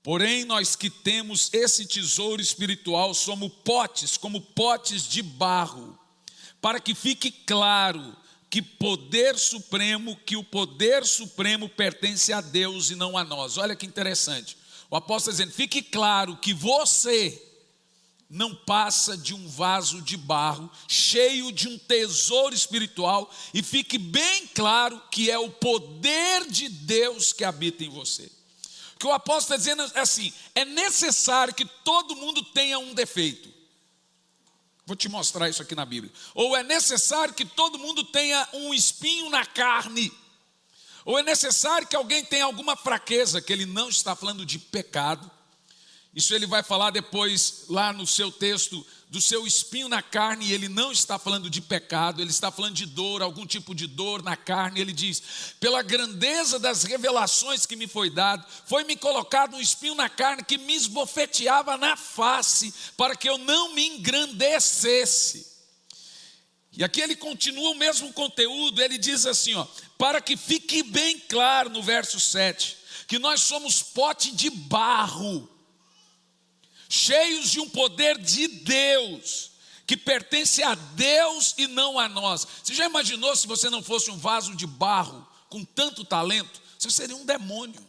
Porém, nós que temos esse tesouro espiritual somos potes, como potes de barro, para que fique claro que o poder supremo pertence a Deus e não a nós. Olha que interessante. O apóstolo está dizendo, fique claro que você não passa de um vaso de barro, cheio de um tesouro espiritual, e fique bem claro que é o poder de Deus que habita em você. O que o apóstolo está dizendo é assim, é necessário que todo mundo tenha um defeito. Vou te mostrar isso aqui na Bíblia. Ou é necessário que todo mundo tenha um espinho na carne. Ou é necessário que alguém tenha alguma fraqueza, que ele não está falando de pecado. Isso ele vai falar depois lá no seu texto do seu espinho na carne, e ele não está falando de pecado, ele está falando de dor, algum tipo de dor na carne. Ele diz, pela grandeza das revelações que me foi dado, foi-me colocado um espinho na carne que me esbofeteava na face, para que eu não me engrandecesse. E aqui ele continua o mesmo conteúdo, ele diz assim, para que fique bem claro no verso 7, que nós somos pote de barro, cheios de um poder de Deus, que pertence a Deus e não a nós. Você já imaginou se você não fosse um vaso de barro, com tanto talento? Você seria um demônio.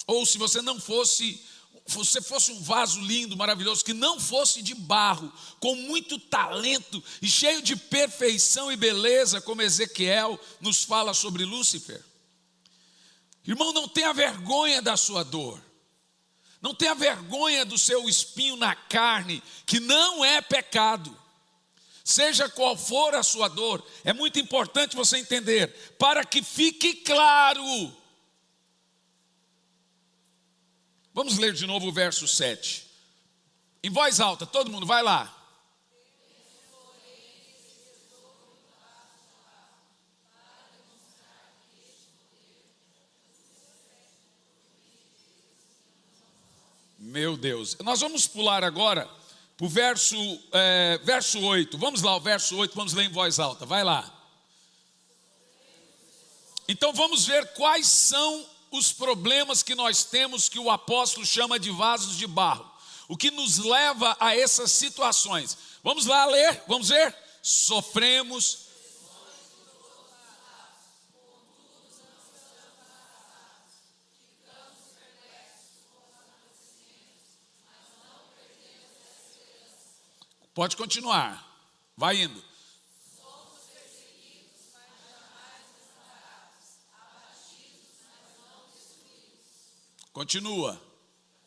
Ou se você não fosse, você fosse um vaso lindo, maravilhoso, que não fosse de barro, com muito talento, e cheio de perfeição e beleza, como Ezequiel nos fala sobre Lúcifer. Irmão, não tenha vergonha da sua dor. Não tenha vergonha do seu espinho na carne, que não é pecado. Seja qual for a sua dor, é muito importante você entender, para que fique claro. Vamos ler de novo o verso 7. Em voz alta, todo mundo, vai lá. Meu Deus, nós vamos pular agora para o verso 8, vamos lá, o verso 8, vamos ler em voz alta, vai lá. Então vamos ver quais são os problemas que nós temos, que o apóstolo chama de vasos de barro, o que nos leva a essas situações. Vamos lá ler, vamos ver? Sofremos. Pode continuar, vai indo. Somos perseguidos, mas jamais desamparados, abatidos, mas não destruídos. Continua.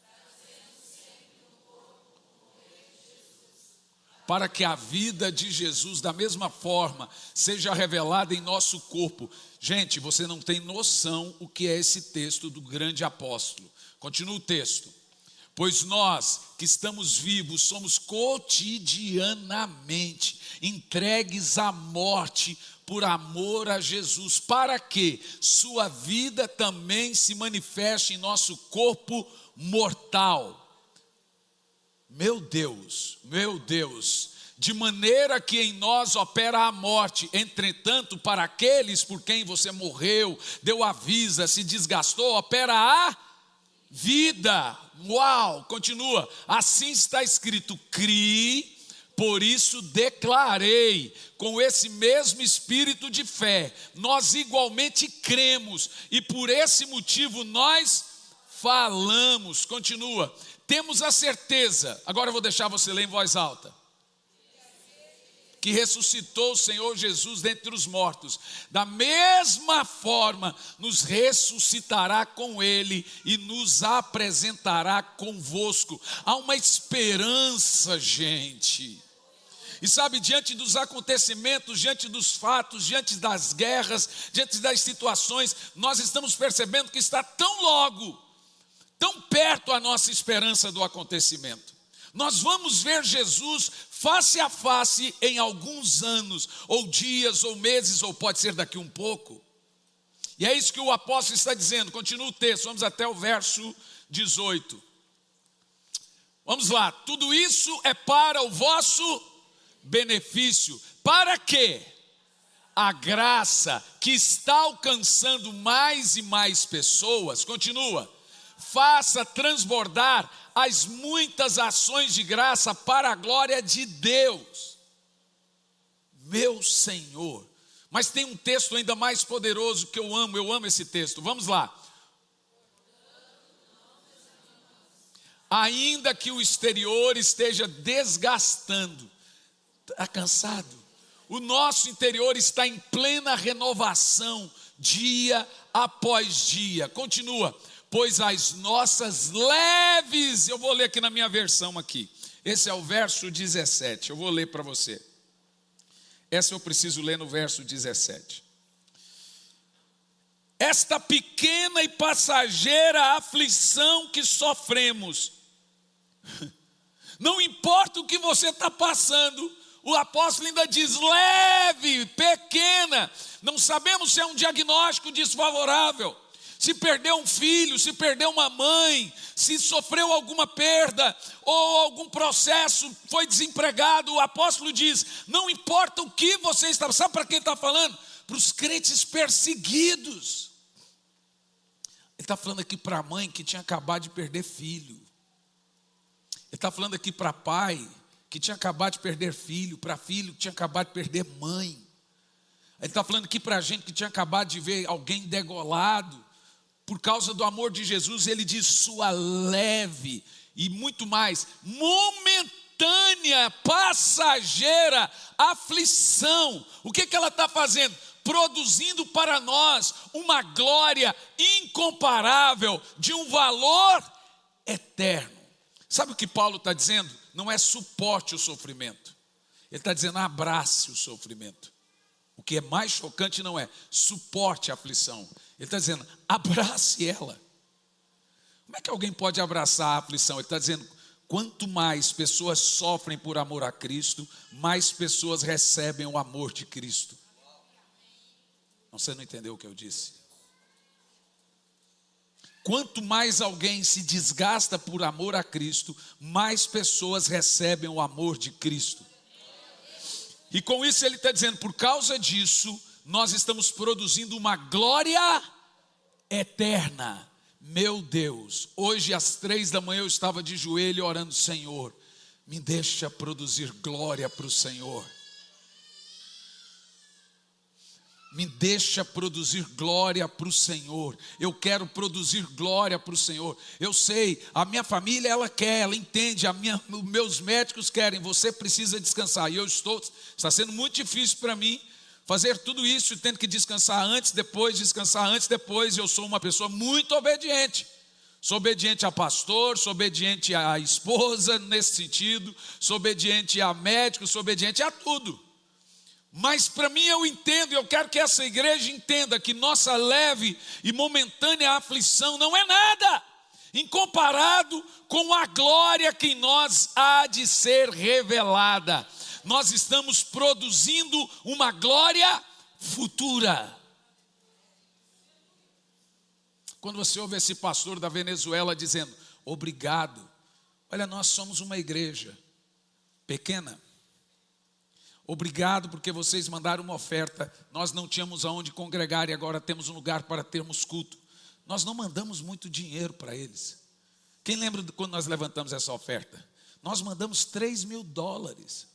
Trazemos sempre no corpo o poder de Jesus. Para que a vida de Jesus, da mesma forma, seja revelada em nosso corpo. Gente, você não tem noção o que é esse texto do grande apóstolo. Continua o texto. Pois nós que estamos vivos somos cotidianamente entregues à morte por amor a Jesus, para que sua vida também se manifeste em nosso corpo mortal. Meu Deus, de maneira que em nós opera a morte, entretanto para aqueles por quem você morreu, deu a vida, se desgastou, opera a vida. Uau, continua, assim está escrito, criei, por isso declarei, com esse mesmo espírito de fé, nós igualmente cremos, e por esse motivo nós falamos, continua, temos a certeza, agora eu vou deixar você ler em voz alta, que ressuscitou o Senhor Jesus dentre os mortos, da mesma forma nos ressuscitará com Ele e nos apresentará convosco. Há uma esperança, gente. E sabe, diante dos acontecimentos, diante dos fatos, diante das guerras, diante das situações, nós estamos percebendo que está tão perto a nossa esperança do acontecimento. Nós vamos ver Jesus face a face em alguns anos, ou dias, ou meses, ou pode ser daqui um pouco. E é isso que o apóstolo está dizendo. Continua o texto, vamos até o verso 18. Vamos lá, tudo isso é para o vosso benefício. Para quê? a graça que está alcançando mais e mais pessoas, continua, faça transbordar as muitas ações de graça para a glória de Deus. Meu Senhor. Mas tem um texto ainda mais poderoso que eu amo esse texto. Vamos lá. Ainda que o exterior esteja desgastando, está cansado, o nosso interior está em plena renovação, dia após dia. Continua, pois as nossas leves, eu vou ler aqui na minha versão aqui, esse é o verso 17, eu vou ler para você. Essa eu preciso ler no verso 17. Esta pequena e passageira aflição que sofremos, não importa o que você está passando, o apóstolo ainda diz, leve, pequena, não sabemos se é um diagnóstico desfavorável, se perdeu um filho, se perdeu uma mãe, se sofreu alguma perda, ou algum processo, foi desempregado, o apóstolo diz, não importa o que você está, sabe para quem está falando? Para os crentes perseguidos. Ele está falando aqui para a mãe que tinha acabado de perder filho, ele está falando aqui para pai que tinha acabado de perder filho, para filho que tinha acabado de perder mãe, ele está falando aqui para a gente que tinha acabado de ver alguém degolado, por causa do amor de Jesus, ele diz sua leve e muito mais, momentânea, passageira aflição. O que ela está fazendo? Produzindo para nós uma glória incomparável, de um valor eterno. Sabe o que Paulo está dizendo? Não é suporte o sofrimento, ele está dizendo abrace o sofrimento. O que é mais chocante não é suporte a aflição, ele está dizendo, abrace ela. Como é que alguém pode abraçar a aflição? Ele está dizendo, quanto mais pessoas sofrem por amor a Cristo, mais pessoas recebem o amor de Cristo. Você não entendeu o que eu disse? Quanto mais alguém se desgasta por amor a Cristo, mais pessoas recebem o amor de Cristo. E com isso ele está dizendo, por causa disso, nós estamos produzindo uma glória eterna. Meu Deus, hoje às 3 da manhã eu estava de joelho orando, Senhor, me deixa produzir glória para o Senhor. Me deixa produzir glória para o Senhor. Eu quero produzir glória para o Senhor. Eu sei, a minha família ela quer, ela entende, os meus médicos querem, você precisa descansar. E está sendo muito difícil para mim fazer tudo isso, tendo que descansar antes, depois. Eu sou uma pessoa muito obediente. Sou obediente a pastor, sou obediente à esposa nesse sentido, sou obediente a médico, sou obediente a tudo. Mas para mim eu entendo, e eu quero que essa igreja entenda que nossa leve e momentânea aflição não é nada incomparado com a glória que em nós há de ser revelada. Nós estamos produzindo uma glória futura. Quando você ouve esse pastor da Venezuela dizendo, obrigado, olha, nós somos uma igreja pequena. Obrigado porque vocês mandaram uma oferta, nós não tínhamos aonde congregar e agora temos um lugar para termos culto. Nós não mandamos muito dinheiro para eles. Quem lembra de quando nós levantamos essa oferta? Nós mandamos $3.000.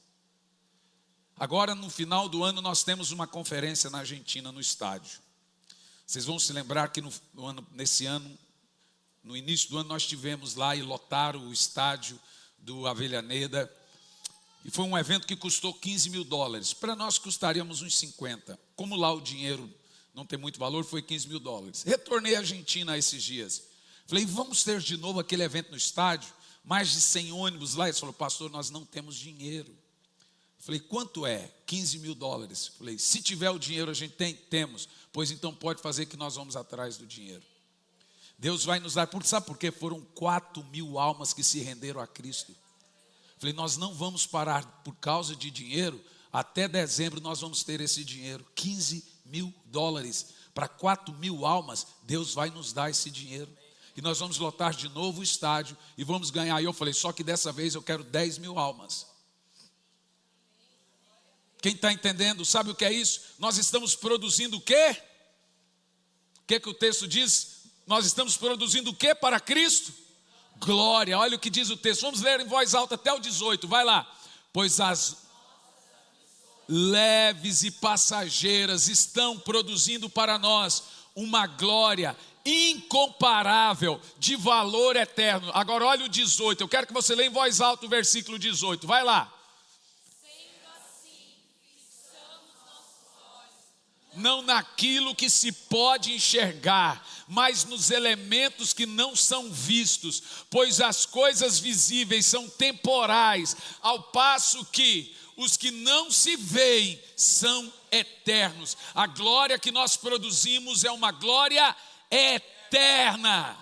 Agora no final do ano nós temos uma conferência na Argentina, no estádio. Vocês vão se lembrar que nesse ano, no início do ano nós estivemos lá e lotaram o estádio do Avellaneda. E foi um evento que custou $15.000. Para nós custaríamos uns 50. Como lá o dinheiro não tem muito valor, foi $15.000. Retornei à Argentina esses dias. Falei, vamos ter de novo aquele evento no estádio? Mais de 100 ônibus lá. Ele falou, pastor, nós não temos dinheiro. Falei, quanto é? $15.000. Falei, se tiver o dinheiro a gente temos. Pois então pode fazer que nós vamos atrás do dinheiro. Deus vai nos dar, sabe por quê? Foram 4.000 almas que se renderam a Cristo. Falei, nós não vamos parar por causa de dinheiro, até dezembro nós vamos ter esse dinheiro, $15.000, para 4.000 almas, Deus vai nos dar esse dinheiro, e nós vamos lotar de novo o estádio, e vamos ganhar, e eu falei, só que dessa vez eu quero 10.000 almas, Quem está entendendo sabe o que é isso? Nós estamos produzindo o quê? O que o texto diz? Nós estamos produzindo o quê para Cristo? Glória. Olha o que diz o texto. Vamos ler em voz alta até o 18. Vai lá. Pois as leves e passageiras estão produzindo para nós uma glória incomparável, de valor eterno. Agora olha o 18. Eu quero que você leia em voz alta o versículo 18. Vai lá. Não naquilo que se pode enxergar, mas nos elementos que não são vistos, pois as coisas visíveis são temporais, ao passo que os que não se veem são eternos. A glória que nós produzimos é uma glória eterna.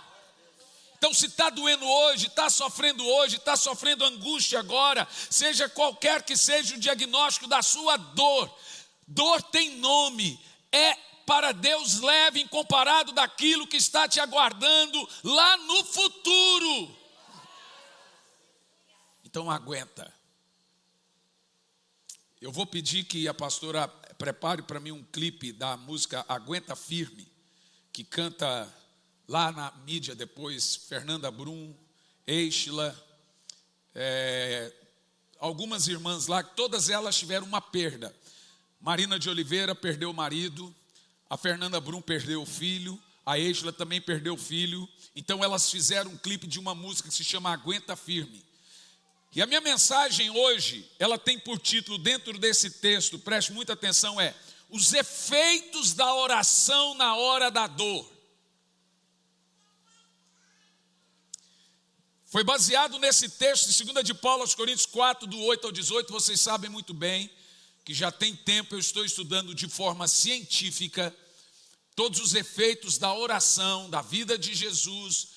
Então, se está doendo hoje, está sofrendo angústia agora, seja qualquer que seja o diagnóstico da sua dor, dor tem nome, é para Deus leve em comparado daquilo que está te aguardando lá no futuro. Então aguenta. Eu vou pedir que a pastora prepare para mim um clipe da música Aguenta Firme, que canta lá na mídia depois, Fernanda Brum, Eichla, algumas irmãs lá, todas elas tiveram uma perda. Marina de Oliveira perdeu o marido, a Fernanda Brum perdeu o filho, a Eichla também perdeu o filho. Então elas fizeram um clipe de uma música que se chama Aguenta Firme. E a minha mensagem hoje, ela tem por título, dentro desse texto, preste muita atenção, os efeitos da oração na hora da dor. Foi baseado nesse texto de 2 de Paulo aos Coríntios 4, do 8 ao 18, vocês sabem muito bem, que já tem tempo eu estou estudando de forma científica todos os efeitos da oração, da vida de Jesus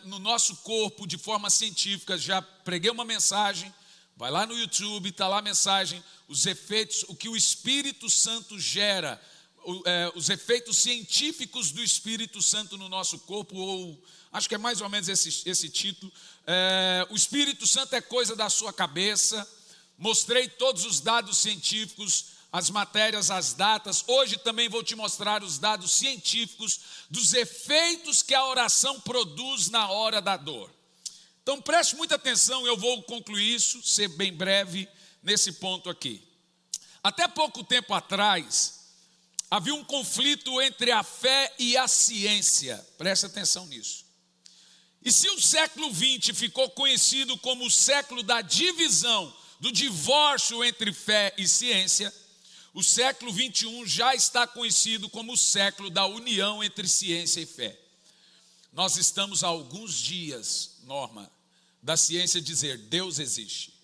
no nosso corpo de forma científica. Já preguei uma mensagem, vai lá no YouTube, está lá a mensagem, os efeitos, o que o Espírito Santo gera, os efeitos científicos do Espírito Santo no nosso corpo, ou acho que é mais ou menos esse título. O Espírito Santo é coisa da sua cabeça. Mostrei todos os dados científicos, as matérias, as datas. Hoje também vou te mostrar os dados científicos dos efeitos que a oração produz na hora da dor. Então preste muita atenção, eu vou concluir isso, ser bem breve nesse ponto aqui. Até pouco tempo atrás, havia um conflito entre a fé e a ciência. Preste atenção nisso. E se o século XX ficou conhecido como o século da divisão, do divórcio entre fé e ciência, o século 21 já está conhecido como o século da união entre ciência e fé. Nós estamos há alguns dias, Norma, da ciência dizer Deus existe.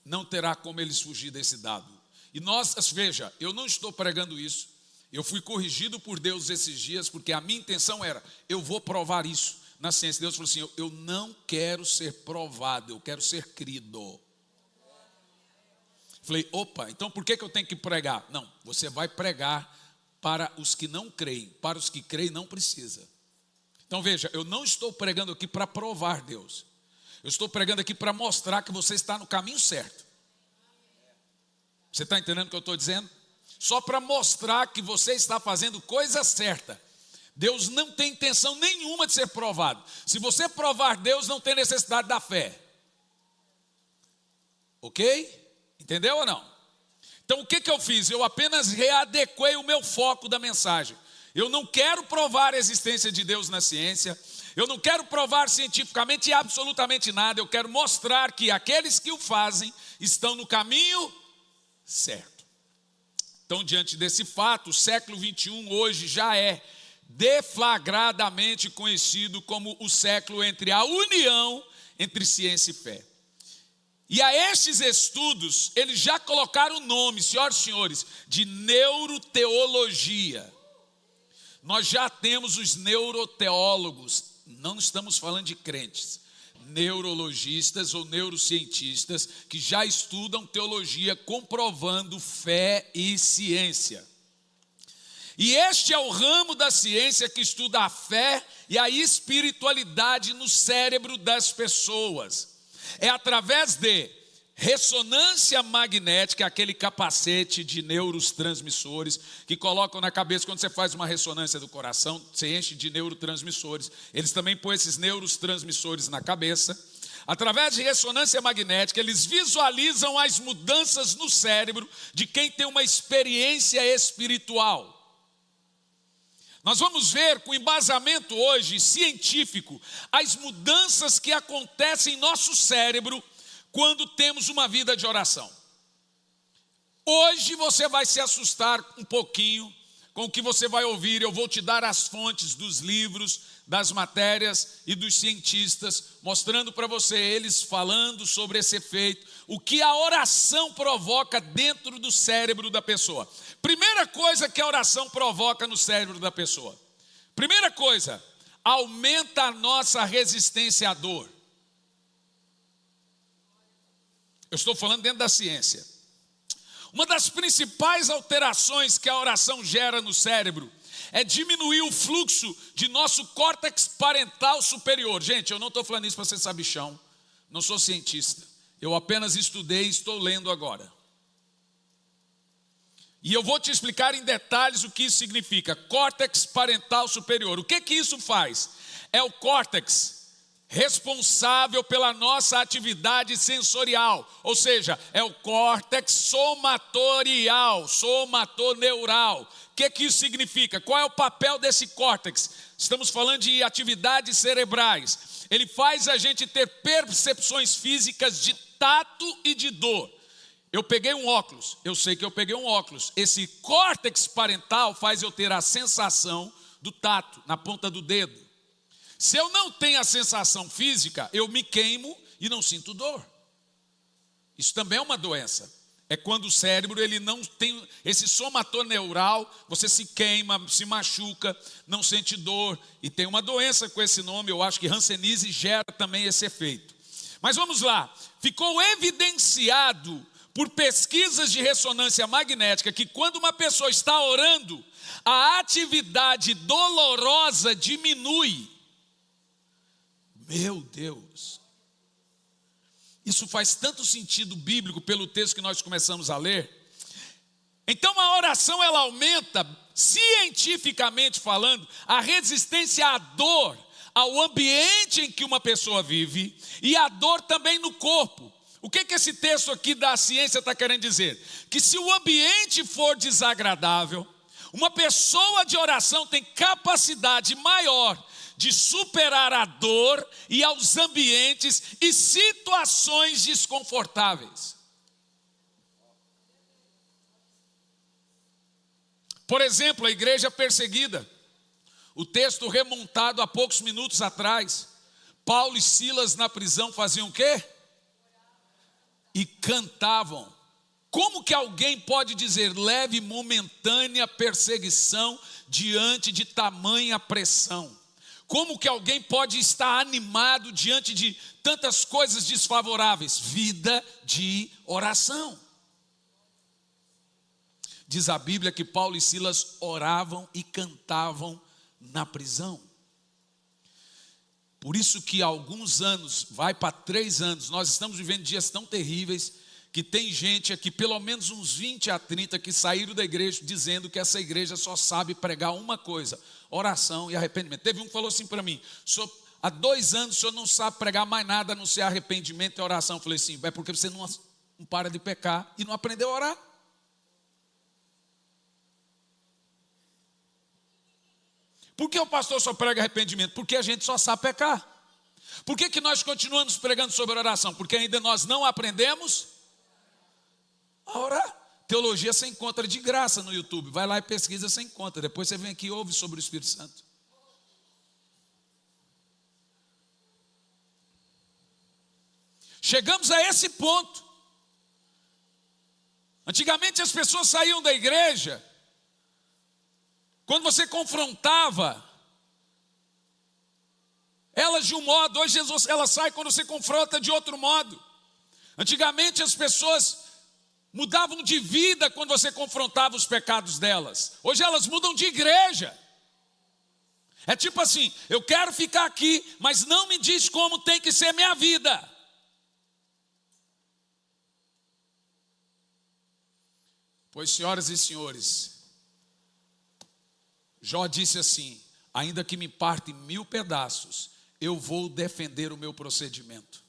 Não terá como eles fugir desse dado. E nós, veja, eu não estou pregando isso, eu fui corrigido por Deus esses dias, porque a minha intenção era, eu vou provar isso. Na ciência, Deus falou assim, eu não quero ser provado, eu quero ser crido. Falei, opa, então por que eu tenho que pregar? Não, você vai pregar para os que não creem, para os que creem não precisa. Então veja, eu não estou pregando aqui para provar Deus, eu estou pregando aqui para mostrar que você está no caminho certo. Você está entendendo o que eu estou dizendo? Só para mostrar que você está fazendo coisa certa. Deus não tem intenção nenhuma de ser provado. Se você provar Deus, não tem necessidade da fé. Ok? Entendeu ou não? Então o que eu fiz? Eu apenas readequei o meu foco da mensagem. Eu não quero provar a existência de Deus na ciência. Eu não quero provar cientificamente absolutamente nada. Eu quero mostrar que aqueles que o fazem estão no caminho certo. Então, diante desse fato, o século 21 hoje já é deflagradamente conhecido como o século entre a união entre ciência e fé. E a estes estudos, eles já colocaram o nome, senhoras e senhores, de neuroteologia. Nós já temos os neuroteólogos, não estamos falando de crentes, neurologistas ou neurocientistas que já estudam teologia comprovando fé e ciência. E este é o ramo da ciência que estuda a fé e a espiritualidade no cérebro das pessoas. É através de ressonância magnética, aquele capacete de neurotransmissores que colocam na cabeça quando você faz uma ressonância do coração, você enche de neurotransmissores. Eles também põem esses neurotransmissores na cabeça. Através de ressonância magnética, eles visualizam as mudanças no cérebro de quem tem uma experiência espiritual. Nós vamos ver com embasamento hoje científico as mudanças que acontecem em nosso cérebro quando temos uma vida de oração. Hoje você vai se assustar um pouquinho com o que você vai ouvir. Eu vou te dar as fontes dos livros, das matérias e dos cientistas, mostrando para você eles falando sobre esse efeito, o que a oração provoca dentro do cérebro da pessoa. Primeira coisa que a oração provoca no cérebro da pessoa. Primeira coisa, aumenta a nossa resistência à dor. Eu estou falando dentro da ciência. Uma das principais alterações que a oração gera no cérebro é diminuir o fluxo de nosso córtex parental superior. Gente, eu não estou falando isso para ser sabichão, não sou cientista. Eu apenas estudei e estou lendo agora. E eu vou te explicar em detalhes o que isso significa. Córtex parental superior. O que isso faz? É o córtex responsável pela nossa atividade sensorial, ou seja, é o córtex somatorial, somatoneural. O que isso significa? Qual é o papel desse córtex? Estamos falando de atividades cerebrais. Ele faz a gente ter percepções físicas de tato e de dor. Eu peguei um óculos, eu sei que eu peguei um óculos. Esse córtex parental faz eu ter a sensação do tato na ponta do dedo. Se eu não tenho a sensação física, eu me queimo e não sinto dor. Isso também é uma doença. É quando o cérebro ele não tem esse somatoneural, você se queima, se machuca, não sente dor. E tem uma doença com esse nome, eu acho que hanseníase gera também esse efeito. Mas vamos lá, ficou evidenciado por pesquisas de ressonância magnética que quando uma pessoa está orando, a atividade dolorosa diminui. Meu Deus, isso faz tanto sentido bíblico pelo texto que nós começamos a ler. Então a oração ela aumenta, cientificamente falando, a resistência à dor, ao ambiente em que uma pessoa vive e a dor também no corpo. O que esse texto aqui da ciência está querendo dizer? Que se o ambiente for desagradável, uma pessoa de oração tem capacidade maior de superar a dor e aos ambientes e situações desconfortáveis. Por exemplo, a igreja perseguida. O texto remontado há poucos minutos atrás. Paulo e Silas na prisão faziam o quê? E cantavam. Como que alguém pode dizer leve momentânea perseguição diante de tamanha pressão? Como que alguém pode estar animado diante de tantas coisas desfavoráveis? Vida de oração. Diz a Bíblia que Paulo e Silas oravam e cantavam na prisão. Por isso que há alguns anos, vai para 3 anos, nós estamos vivendo dias tão terríveis, que tem gente aqui, pelo menos uns 20 a 30, que saíram da igreja dizendo que essa igreja só sabe pregar uma coisa: oração e arrependimento. Teve um que falou assim para mim: há 2 anos o senhor não sabe pregar mais nada a não ser arrependimento e oração. Eu falei assim: é porque você não para de pecar e não aprendeu a orar. Por que o pastor só prega arrependimento? Porque a gente só sabe pecar. Por que nós continuamos pregando sobre oração? Porque ainda nós não aprendemos a orar. Teologia você encontra de graça no YouTube. Vai lá e pesquisa, você encontra. Depois você vem aqui e ouve sobre o Espírito Santo. Chegamos a esse ponto. Antigamente as pessoas saíam da igreja, quando você confrontava elas de um modo, hoje ela sai quando você confronta de outro modo. Antigamente as pessoas mudavam de vida quando você confrontava os pecados delas. Hoje elas mudam de igreja. É tipo assim: eu quero ficar aqui, mas não me diz como tem que ser minha vida. Pois, senhoras e senhores, Jó disse assim: ainda que me parte em 1000 pedaços, eu vou defender o meu procedimento.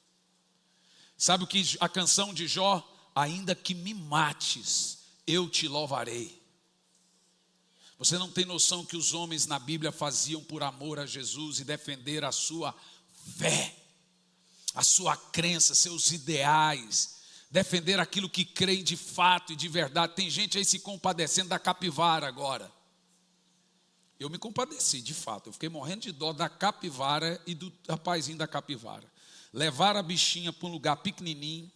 Sabe o que a canção de Jó? Ainda que me mates, eu te louvarei. Você não tem noção que os homens na Bíblia faziam por amor a Jesus e defender a sua fé, a sua crença, seus ideais, defender aquilo que creem de fato e de verdade. Tem gente aí se compadecendo da capivara agora. Eu me compadeci, de fato. Eu fiquei morrendo de dó da capivara e do rapazinho da capivara. Levaram a bichinha para um lugar pequenininho,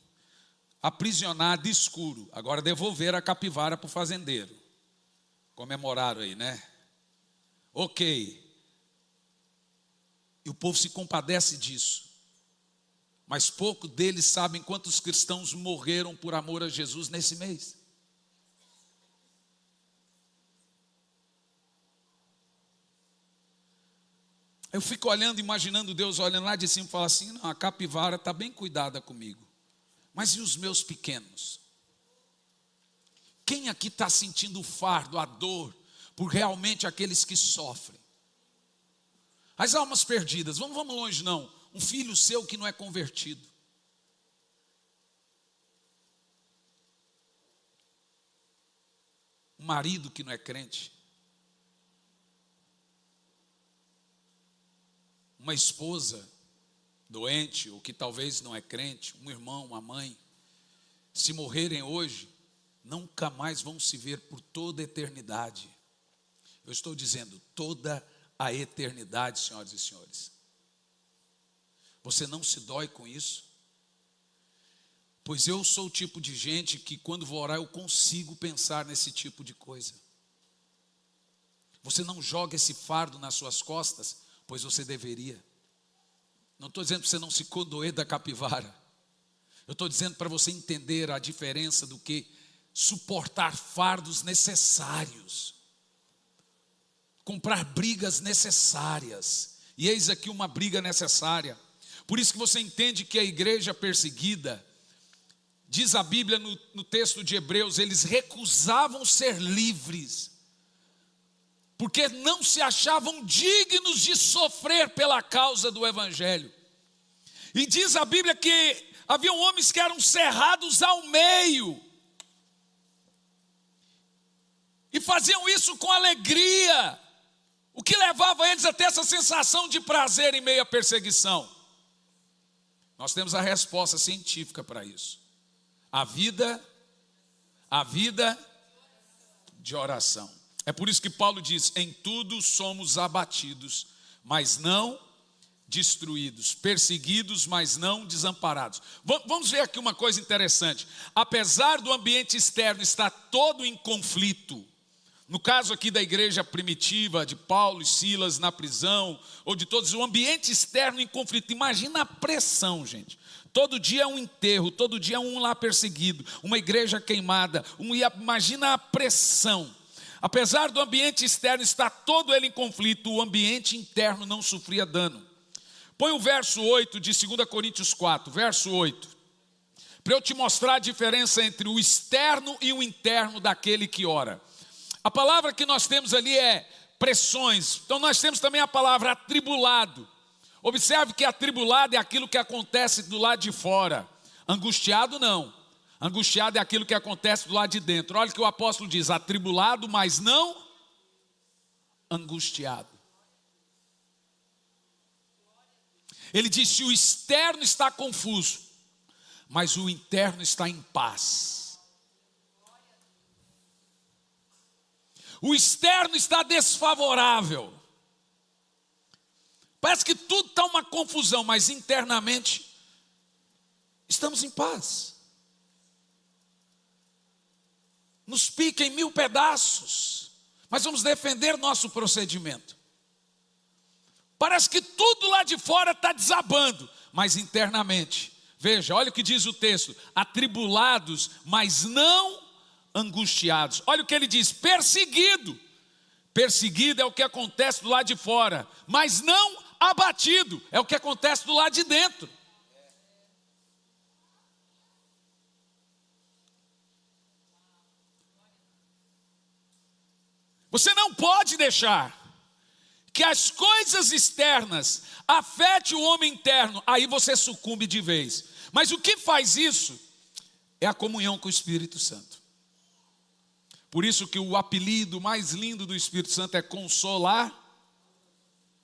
aprisionada, escuro. Agora devolveram a capivara para o fazendeiro. Comemoraram aí, né? Ok. E o povo se compadece disso. Mas pouco deles sabem quantos cristãos morreram por amor a Jesus nesse mês. Eu fico olhando, imaginando Deus olhando lá de cima e falar assim: não, a capivara está bem cuidada comigo. Mas e os meus pequenos? Quem aqui está sentindo o fardo, a dor, por realmente aqueles que sofrem? As almas perdidas, vamos longe não. Um filho seu que não é convertido. Um marido que não é crente. Uma esposa doente, ou que talvez não é crente, um irmão, uma mãe. Se morrerem hoje, nunca mais vão se ver por toda a eternidade. Eu estou dizendo, toda a eternidade, senhoras e senhores. Você não se dói com isso? Pois eu sou o tipo de gente que quando vou orar eu consigo pensar nesse tipo de coisa. Você não joga esse fardo nas suas costas, pois você deveria. Não estou dizendo para você não se condoer da capivara. Eu estou dizendo para você entender a diferença do que suportar fardos necessários. Comprar brigas necessárias. E eis aqui uma briga necessária. Por isso que você entende que a igreja perseguida, diz a Bíblia no texto de Hebreus, eles recusavam ser livres, porque não se achavam dignos de sofrer pela causa do Evangelho. E diz a Bíblia que haviam homens que eram cerrados ao meio, e faziam isso com alegria, o que levava eles a ter essa sensação de prazer em meio à perseguição. Nós temos a resposta científica para isso. A vida de oração. É por isso que Paulo diz: em tudo somos abatidos, mas não destruídos, perseguidos, mas não desamparados. Vamos ver aqui uma coisa interessante. Apesar do ambiente externo estar todo em conflito, no caso aqui da igreja primitiva, de Paulo e Silas na prisão, ou de todos, o ambiente externo em conflito. Imagina a pressão, gente. Todo dia é um enterro, todo dia é um lá perseguido, uma igreja queimada. Imagina a pressão. Apesar do ambiente externo estar todo ele em conflito, o ambiente interno não sofria dano. Põe o verso 8 de 2 Coríntios 4, verso 8. Para eu te mostrar a diferença entre o externo e o interno daquele que ora. A palavra que nós temos ali é pressões. Então nós temos também a palavra atribulado. Observe que atribulado é aquilo que acontece do lado de fora. Angustiado não. Angustiado é aquilo que acontece do lado de dentro. Olha o que o apóstolo diz: atribulado, mas não angustiado. Ele diz: se o externo está confuso, mas o interno está em paz. O externo está desfavorável. Parece que tudo está uma confusão, mas internamente estamos em paz. Nos pica em 1000 pedaços, mas vamos defender nosso procedimento. Parece que tudo lá de fora está desabando, mas internamente, veja, olha o que diz o texto: atribulados, mas não angustiados. Olha o que ele diz: perseguido. Perseguido é o que acontece do lado de fora, mas não abatido, é o que acontece do lado de dentro. Você não pode deixar que as coisas externas afetem o homem interno, aí você sucumbe de vez. Mas o que faz isso é a comunhão com o Espírito Santo. Por isso que o apelido mais lindo do Espírito Santo é Consolar,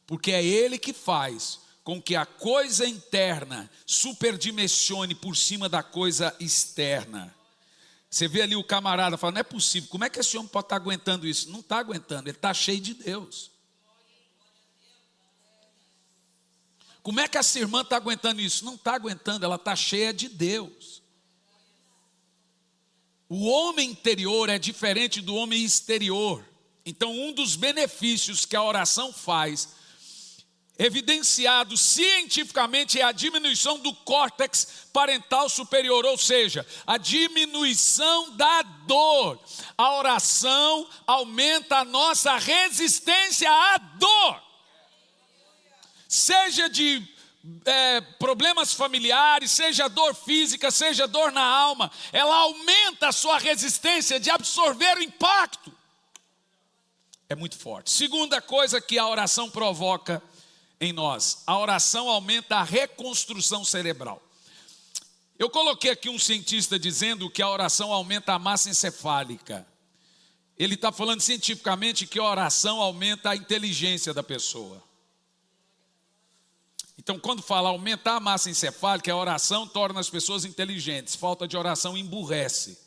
porque é Ele que faz com que a coisa interna superdimensione por cima da coisa externa. Você vê ali o camarada falando, não é possível, como é que esse homem pode estar aguentando isso? Não está aguentando, ele está cheio de Deus. Como é que essa irmã está aguentando isso? Não está aguentando, ela está cheia de Deus. O homem interior é diferente do homem exterior. Então, um dos benefícios que a oração faz, evidenciado cientificamente, é a diminuição do córtex parental superior, ou seja, a diminuição da dor. A oração aumenta a nossa resistência à dor. Seja de problemas familiares, seja dor física, seja dor na alma, ela aumenta a sua resistência de absorver o impacto. É muito forte. Segunda coisa que a oração provoca em nós, a oração aumenta a reconstrução cerebral. Eu coloquei aqui um cientista dizendo que a oração aumenta a massa encefálica. Ele está falando cientificamente que a oração aumenta a inteligência da pessoa. Então, quando fala aumentar a massa encefálica, a oração torna as pessoas inteligentes. Falta de oração emburrece.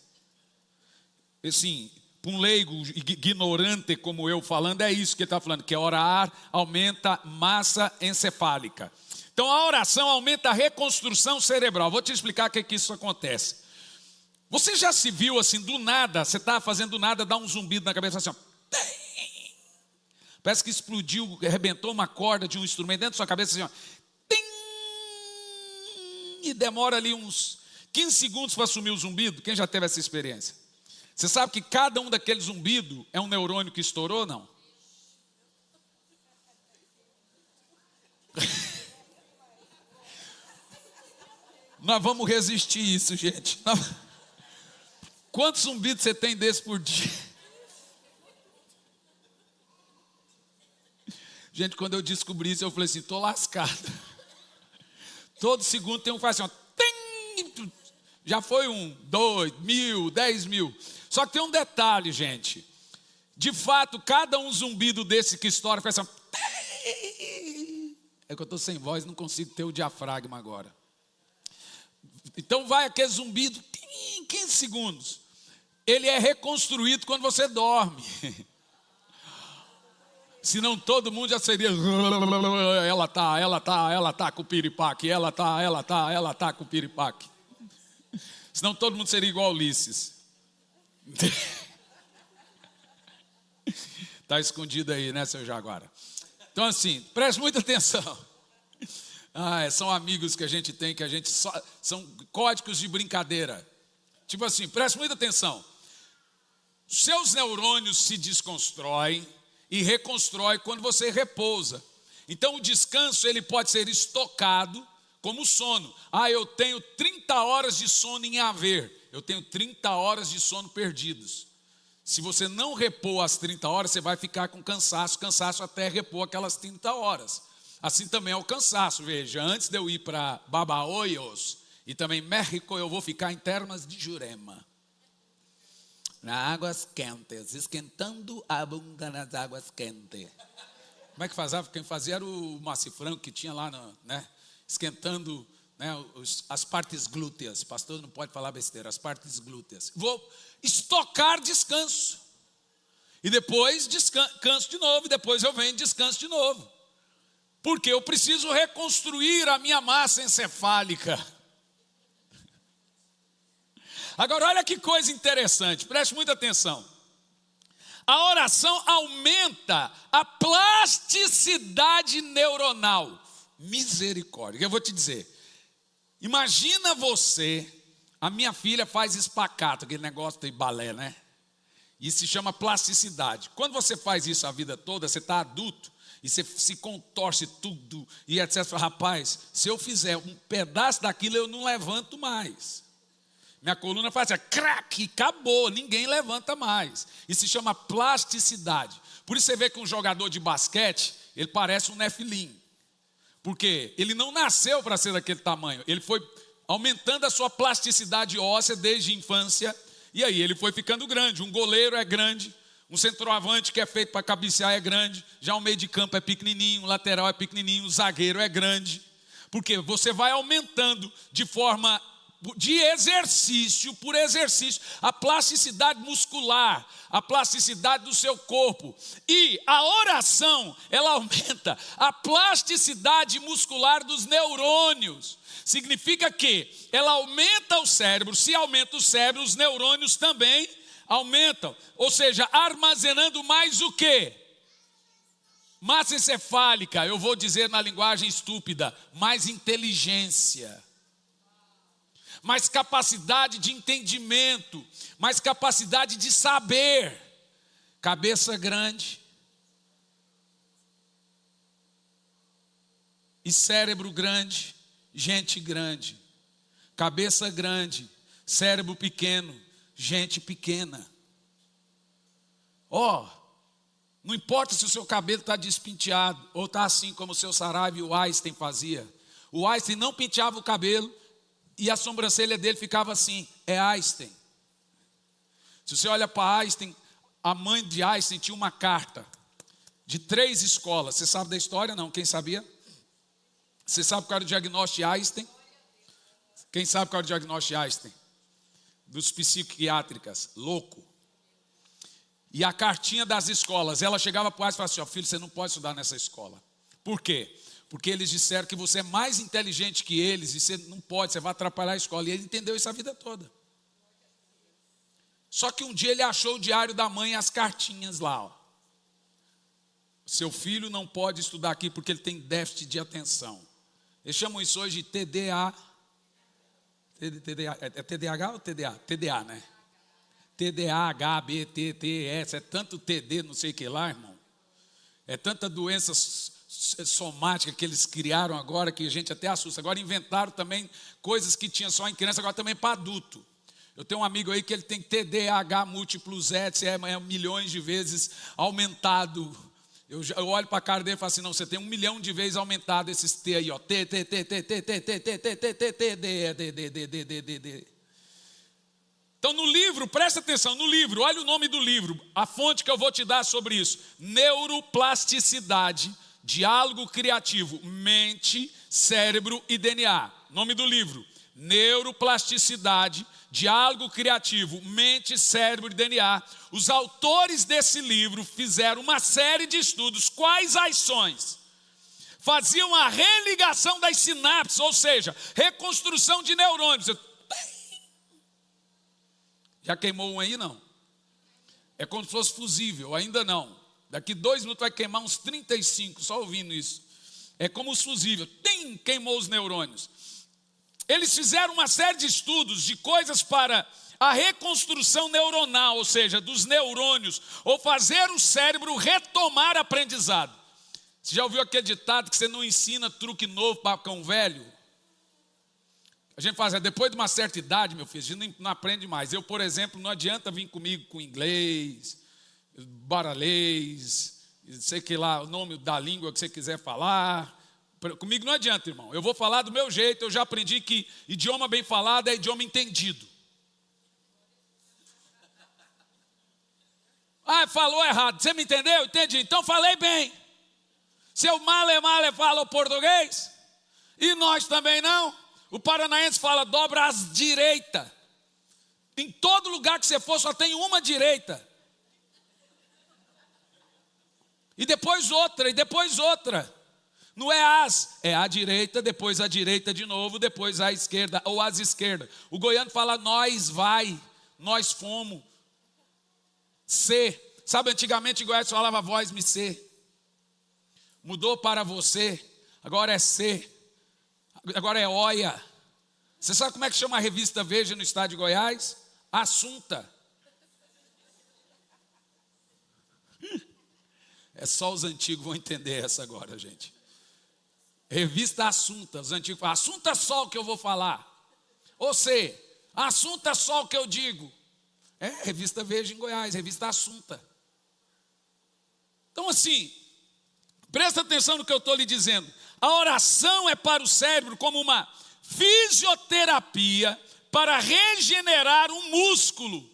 Assim, para um leigo ignorante como eu falando, é isso que ele está falando, que orar aumenta massa encefálica. Então, a oração aumenta a reconstrução cerebral. Vou te explicar o que isso acontece. Você já se viu assim, do nada, você está fazendo do nada, dá um zumbido na cabeça assim, ó. Parece que explodiu, arrebentou uma corda de um instrumento dentro da sua cabeça assim, ó. E demora ali uns 15 segundos para assumir o zumbido. Quem já teve essa experiência? Você sabe que cada um daqueles zumbidos é um neurônio que estourou ou não? Nós vamos resistir isso, gente. Quantos zumbidos você tem desse por dia? Gente, quando eu descobri isso, eu falei assim, estou lascado. Todo segundo tem um que faz assim, ó, tem, já foi 1, 2 mil, 10 mil. Só que tem um detalhe, gente. De fato, cada um zumbido desse que estoura faz assim, ó, é que eu estou sem voz, não consigo ter o diafragma agora. Então vai aquele zumbido, 15 segundos. Ele é reconstruído quando você dorme. Senão todo mundo já seria, ela tá com o piripaque, ela tá com o piripaque. Senão todo mundo seria igual Ulisses. Está escondido aí, né, seu Jaguara? Então assim, preste muita atenção. São amigos que a gente tem, são códigos de brincadeira. Tipo assim, preste muita atenção. Seus neurônios se desconstroem e reconstrói quando você repousa. Então o descanso ele pode ser estocado como sono. Eu tenho 30 horas de sono em haver. Eu tenho 30 horas de sono perdidos. Se você não repor as 30 horas, você vai ficar com cansaço até repor aquelas 30 horas. Assim também é o cansaço. Veja, antes de eu ir para Babahoyos e também México, eu vou ficar em Termas de Jurema. Nas águas quentes, esquentando a bunda nas águas quentes. Como é que fazia? Quem fazia era o Macifranco, que tinha lá, né? Esquentando, né, as partes glúteas. Pastor não pode falar besteira, as partes glúteas. Vou estocar descanso. E depois descanso de novo, e depois eu venho e descanso de novo. Porque eu preciso reconstruir a minha massa encefálica. Agora olha que coisa interessante, preste muita atenção. A oração aumenta a plasticidade neuronal. Misericórdia, eu vou te dizer. Imagina você, a minha filha faz espacato, aquele negócio de balé, né? Isso se chama plasticidade. Quando você faz isso a vida toda, você está adulto, e você se contorce tudo, e etc. Rapaz, se eu fizer um pedaço daquilo, eu não levanto mais. Minha coluna faz assim, crack, acabou, ninguém levanta mais. Isso se chama plasticidade. Por isso você vê que um jogador de basquete, ele parece um nefilim. Porque ele não nasceu para ser daquele tamanho. Ele foi aumentando a sua plasticidade óssea desde a infância. E aí ele foi ficando grande. Um goleiro é grande. Um centroavante que é feito para cabecear é grande. Já o meio de campo é pequenininho. O lateral é pequenininho. O zagueiro é grande. Porque você vai aumentando de forma de exercício por exercício, a plasticidade muscular, a plasticidade do seu corpo. E a oração, ela aumenta a plasticidade muscular dos neurônios. Significa que ela aumenta o cérebro. Se aumenta o cérebro, os neurônios também aumentam. Ou seja, armazenando mais o quê? Massa encefálica, eu vou dizer na linguagem estúpida, mais inteligência. Mais capacidade de entendimento, mais capacidade de saber. Cabeça grande e cérebro grande, gente grande. Cabeça grande, cérebro pequeno, gente pequena. Não importa se o seu cabelo está despinteado ou está assim como o seu Saraiva e o Einstein fazia. O Einstein não penteava o cabelo e a sobrancelha dele ficava assim, é Einstein. Se você olha para Einstein, a mãe de Einstein tinha uma carta de 3 escolas. Você sabe da história? Não, quem sabia? Você sabe qual era o diagnóstico de Einstein? Quem sabe qual era o diagnóstico de Einstein? Dos psiquiátricas, louco. E a cartinha das escolas, ela chegava para o Einstein e falava assim, filho, você não pode estudar nessa escola. Por quê? Porque eles disseram que você é mais inteligente que eles e você não pode, você vai atrapalhar a escola. E ele entendeu isso a vida toda. Só que um dia ele achou o diário da mãe e as cartinhas lá. Seu filho não pode estudar aqui porque ele tem déficit de atenção. Eles chamam isso hoje de TDA. É TDAH ou TDA? TDA, né? TDA, H, B, T, T, S. É tanto TD, não sei o que lá, irmão. É tanta doença somática que eles criaram agora, que a gente até assusta. Agora inventaram também coisas que tinha só em criança, agora também para adulto. Eu tenho um amigo aí que ele tem TDAH múltiplos S, é milhões de vezes aumentado. Eu olho para a cara dele e falo assim, não, você tem 1 milhão de vezes aumentado esses T aí, ó. T, T, T, T, T, T, T, T, T, T, T, T, T, D, D, D, D, D, D, D, D. Então no livro, presta atenção, no livro, olha o nome do livro, a fonte que eu vou te dar sobre isso. Neuroplasticidade, diálogo criativo, mente, cérebro e DNA. Nome do livro, neuroplasticidade, diálogo criativo, mente, cérebro e DNA. Os autores desse livro fizeram uma série de estudos. Quais ações? Faziam a religação das sinapses, ou seja, reconstrução de neurônios. Já queimou um aí? Não. É como se fosse fusível, ainda não. Daqui 2 minutos vai queimar uns 35, só ouvindo isso. É como os fusíveis. Queimou os neurônios. Eles fizeram uma série de estudos de coisas para a reconstrução neuronal, ou seja, dos neurônios, ou fazer o cérebro retomar aprendizado. Você já ouviu aquele ditado que você não ensina truque novo para cão velho? A gente faz, depois de uma certa idade, meu filho, a gente não aprende mais. Eu, por exemplo, não adianta vir comigo com inglês, baralês, sei que lá, o nome da língua que você quiser falar. Comigo não adianta, irmão. Eu vou falar do meu jeito. Eu já aprendi que idioma bem falado é idioma entendido. Ah, falou errado. Você me entendeu? Entendi. Então falei bem. Seu male fala o português. E nós também não. O paranaense fala dobra as direita. Em todo lugar que você for só tem uma direita. E depois outra, e depois outra. Não é as, é a direita, depois a direita de novo, depois a esquerda, ou as esquerdas. O goiano fala nós vai, nós fomos. C. Sabe, antigamente em Goiás falava voz me ser. Mudou para você, agora é C. Agora é Oia. Você sabe como é que chama a revista Veja no estado de Goiás? Assunta. É só os antigos vão entender essa agora, gente. Revista Assunta. Os antigos falam, Assunta só o que eu vou falar. Ou C. Assunta só o que eu digo. Revista Veja em Goiás, revista Assunta. Então assim, presta atenção no que eu estou lhe dizendo. A oração é para o cérebro como uma fisioterapia para regenerar um músculo.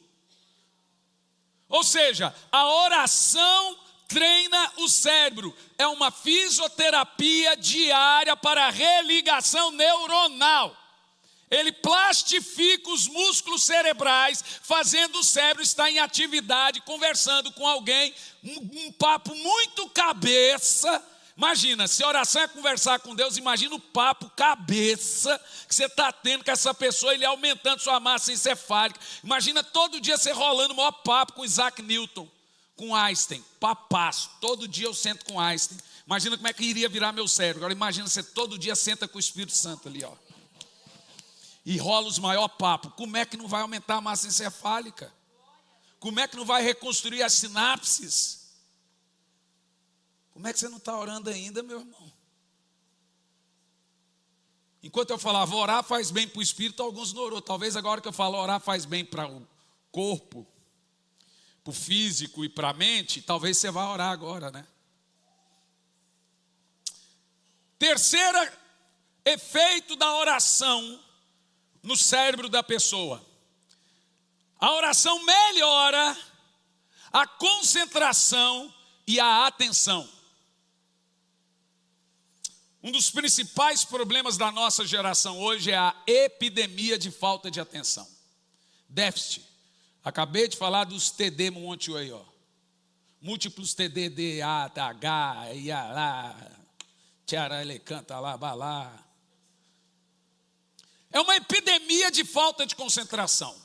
Ou seja, a oração treina o cérebro. É uma fisioterapia diária para religação neuronal. Ele plastifica os músculos cerebrais, fazendo o cérebro estar em atividade, conversando com alguém, um papo muito cabeça. Imagina, se a oração é conversar com Deus, imagina o papo cabeça que você está tendo com essa pessoa, ele aumentando sua massa encefálica. Imagina todo dia você rolando o maior papo com Isaac Newton, com Einstein, papasso. Todo dia eu sento com Einstein. Imagina como é que iria virar meu cérebro. Agora imagina você todo dia senta com o Espírito Santo ali, ó. E rola os maior papo. Como é que não vai aumentar a massa encefálica? Como é que não vai reconstruir as sinapses? Como é que você não está orando ainda, meu irmão? Enquanto eu falava, orar faz bem para o espírito, alguns não orou. Talvez agora que eu falo, orar faz bem para o corpo, para o físico e para a mente, talvez você vá orar agora, né? Terceiro efeito da oração no cérebro da pessoa. A oração melhora a concentração e a atenção. Um dos principais problemas da nossa geração hoje é a epidemia de falta de atenção. Déficit. Acabei de falar dos TD um monte aí, ó. Múltiplos TD, D, A, H, Ia, lá, Tchara, ele canta lá, balá. É uma epidemia de falta de concentração.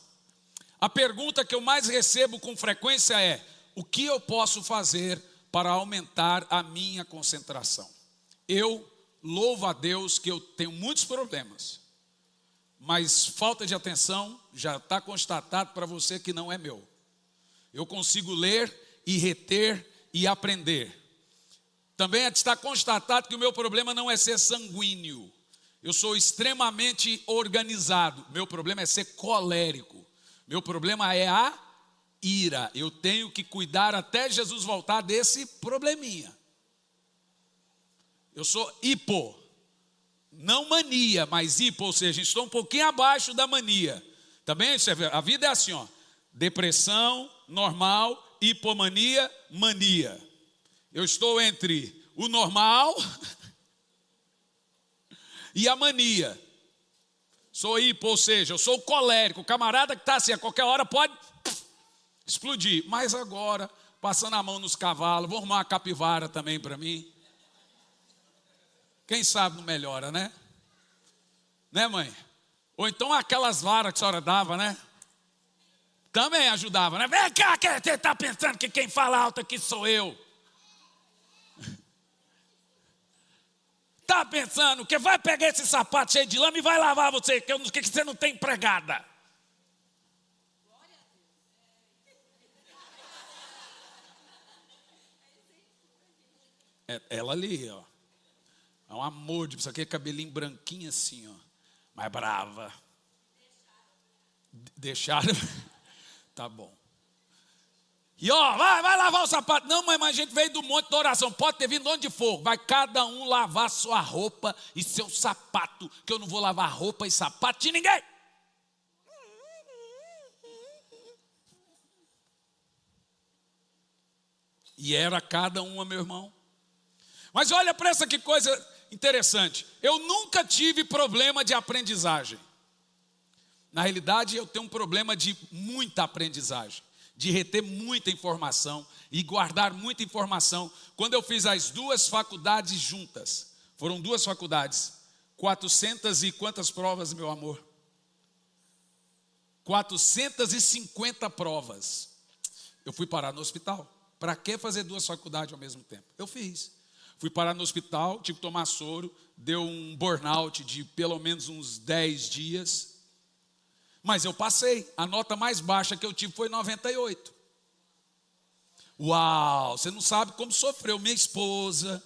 A pergunta que eu mais recebo com frequência é: o que eu posso fazer para aumentar a minha concentração? Eu louvo a Deus que eu tenho muitos problemas, mas falta de atenção já está constatado para você que não é meu. Eu consigo ler e reter e aprender. Também está constatado que o meu problema não é ser sanguíneo. Eu sou extremamente organizado. Meu problema é ser colérico. Meu problema é a ira. Eu tenho que cuidar até Jesus voltar desse probleminha. Eu sou hipo. Não mania, mas hipo, ou seja, estou um pouquinho abaixo da mania. Também a vida é assim, ó. Depressão, normal, hipomania, mania. Eu estou entre o normal e a mania. Sou hipo, ou seja, eu sou o colérico. O camarada que está assim, a qualquer hora pode explodir. Mas agora, passando a mão nos cavalos, vou arrumar uma capivara também para mim. Quem sabe não melhora, né? Né, mãe? Ou então aquelas varas que a senhora dava, né? Também ajudava, né? Vem cá, que você está pensando que quem fala alto aqui sou eu. Está pensando que vai pegar esse sapato cheio de lama e vai lavar você, que você não tem empregada. Ela ali, ó. É um amor de pessoa, aquele cabelinho branquinho assim, ó. Mas brava. Deixaram. Tá bom. E ó, vai lavar o sapato. Não, mas a gente veio do monte da oração. Pode ter vindo onde for. Vai cada um lavar sua roupa e seu sapato. Que eu não vou lavar roupa e sapato de ninguém. E era cada uma, meu irmão. Mas olha para essa que coisa interessante. Eu nunca tive problema de aprendizagem. Na realidade, eu tenho um problema de muita aprendizagem, de reter muita informação e guardar muita informação. Quando eu fiz as duas faculdades juntas, foram duas faculdades, 400 e quantas provas, meu amor? 450 provas. Eu fui parar no hospital. Para que fazer duas faculdades ao mesmo tempo? Eu fiz. Fui parar no hospital, tive que tomar soro, deu um burnout de pelo menos uns 10 dias. Mas eu passei. A nota mais baixa que eu tive foi 98. Uau, você não sabe como sofreu minha esposa,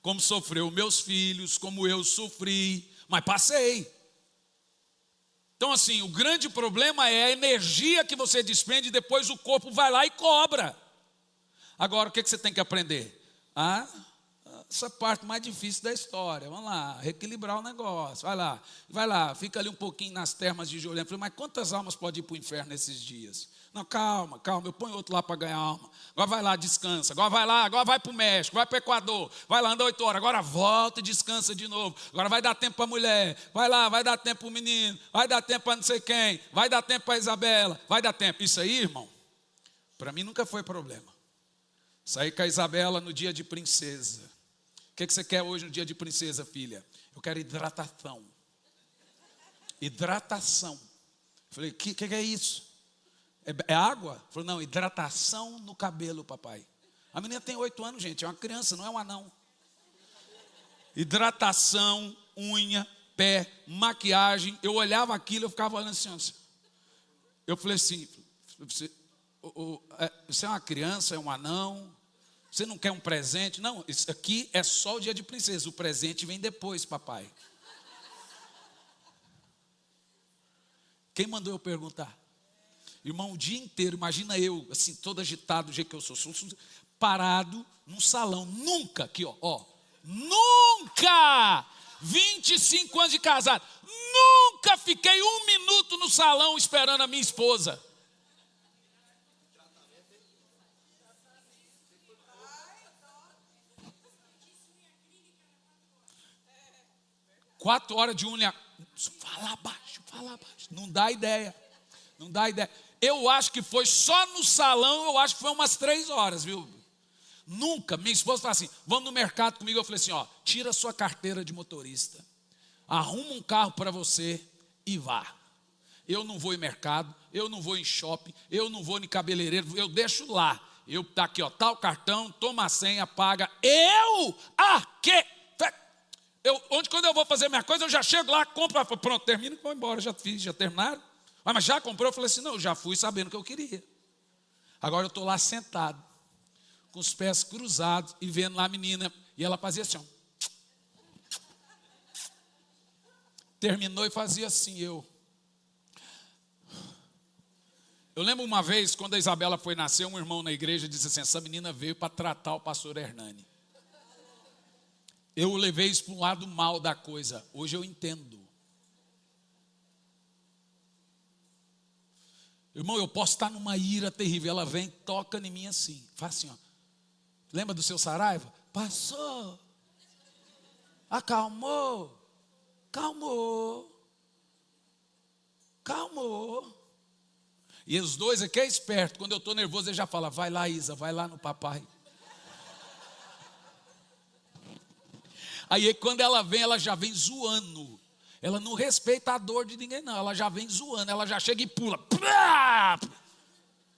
como sofreu meus filhos, como eu sofri, mas passei. Então assim, o grande problema é a energia que você despende e depois o corpo vai lá e cobra. Agora, o que você tem que aprender? Essa parte mais difícil da história. Vamos lá, reequilibrar o negócio. Vai lá, fica ali um pouquinho nas termas de Jolene. Falei, mas quantas almas podem ir para o inferno nesses dias? Não, calma, eu ponho outro lá para ganhar alma. Agora vai lá, descansa. Agora vai para o México, vai para o Equador. Vai lá, anda 8 horas. Agora volta e descansa de novo. Agora vai dar tempo para a mulher. Vai lá, vai dar tempo para o menino. Vai dar tempo para não sei quem. Vai dar tempo para a Isabela. Vai dar tempo. Isso aí, irmão, para mim nunca foi problema. Saí com a Isabela no dia de princesa. O que você quer hoje no dia de princesa, filha? Eu quero hidratação. Hidratação. Falei, o que é isso? É água? Falei, não, hidratação no cabelo, papai. A menina tem 8 anos, gente, é uma criança, não é um anão. Hidratação, unha, pé, maquiagem. Eu olhava aquilo, eu ficava olhando assim. Eu falei assim, você é uma criança, é um anão? Você não quer um presente? Não, isso aqui é só o dia de princesa. O presente vem depois, papai. Quem mandou eu perguntar? Irmão, o dia inteiro, imagina eu, assim, todo agitado, do jeito que eu sou parado num salão. Nunca, aqui, ó. Nunca! 25 anos de casado. Nunca fiquei 1 minuto no salão esperando a minha esposa. 4 horas de unha. Fala baixo. Não dá ideia. Eu acho que foi só no salão, eu acho que foi umas 3 horas, viu? Nunca. Minha esposa fala assim, vamos no mercado comigo. Eu falei assim, ó, tira a sua carteira de motorista. Arruma um carro para você e vá. Eu não vou em mercado, eu não vou em shopping, eu não vou em cabeleireiro, eu deixo lá. Tá aqui, ó, tá o cartão, toma a senha, paga. Quando eu vou fazer minha coisa, eu já chego lá, compro, pronto, termino e vou embora, já fiz, já terminaram. Mas já comprou? Eu falei assim, não, já fui sabendo o que eu queria. Agora eu estou lá sentado, com os pés cruzados e vendo lá a menina, e ela fazia assim, ó. Terminou e fazia assim, eu lembro uma vez, quando a Isabela foi nascer, um irmão na igreja disse assim, essa menina veio para tratar o pastor Hernani. Eu levei isso para um lado mal da coisa. Hoje eu entendo. Irmão, eu posso estar numa ira terrível. Ela vem, toca em mim assim. Faz assim, ó. Lembra do seu Saraiva? Passou. Acalmou. Calmou. E os dois aqui é esperto. Quando eu estou nervoso, ele já fala, vai lá, Isa, vai lá no papai. Aí quando ela vem, ela já vem zoando. Ela não respeita a dor de ninguém, não. Ela já vem zoando, ela já chega e pula.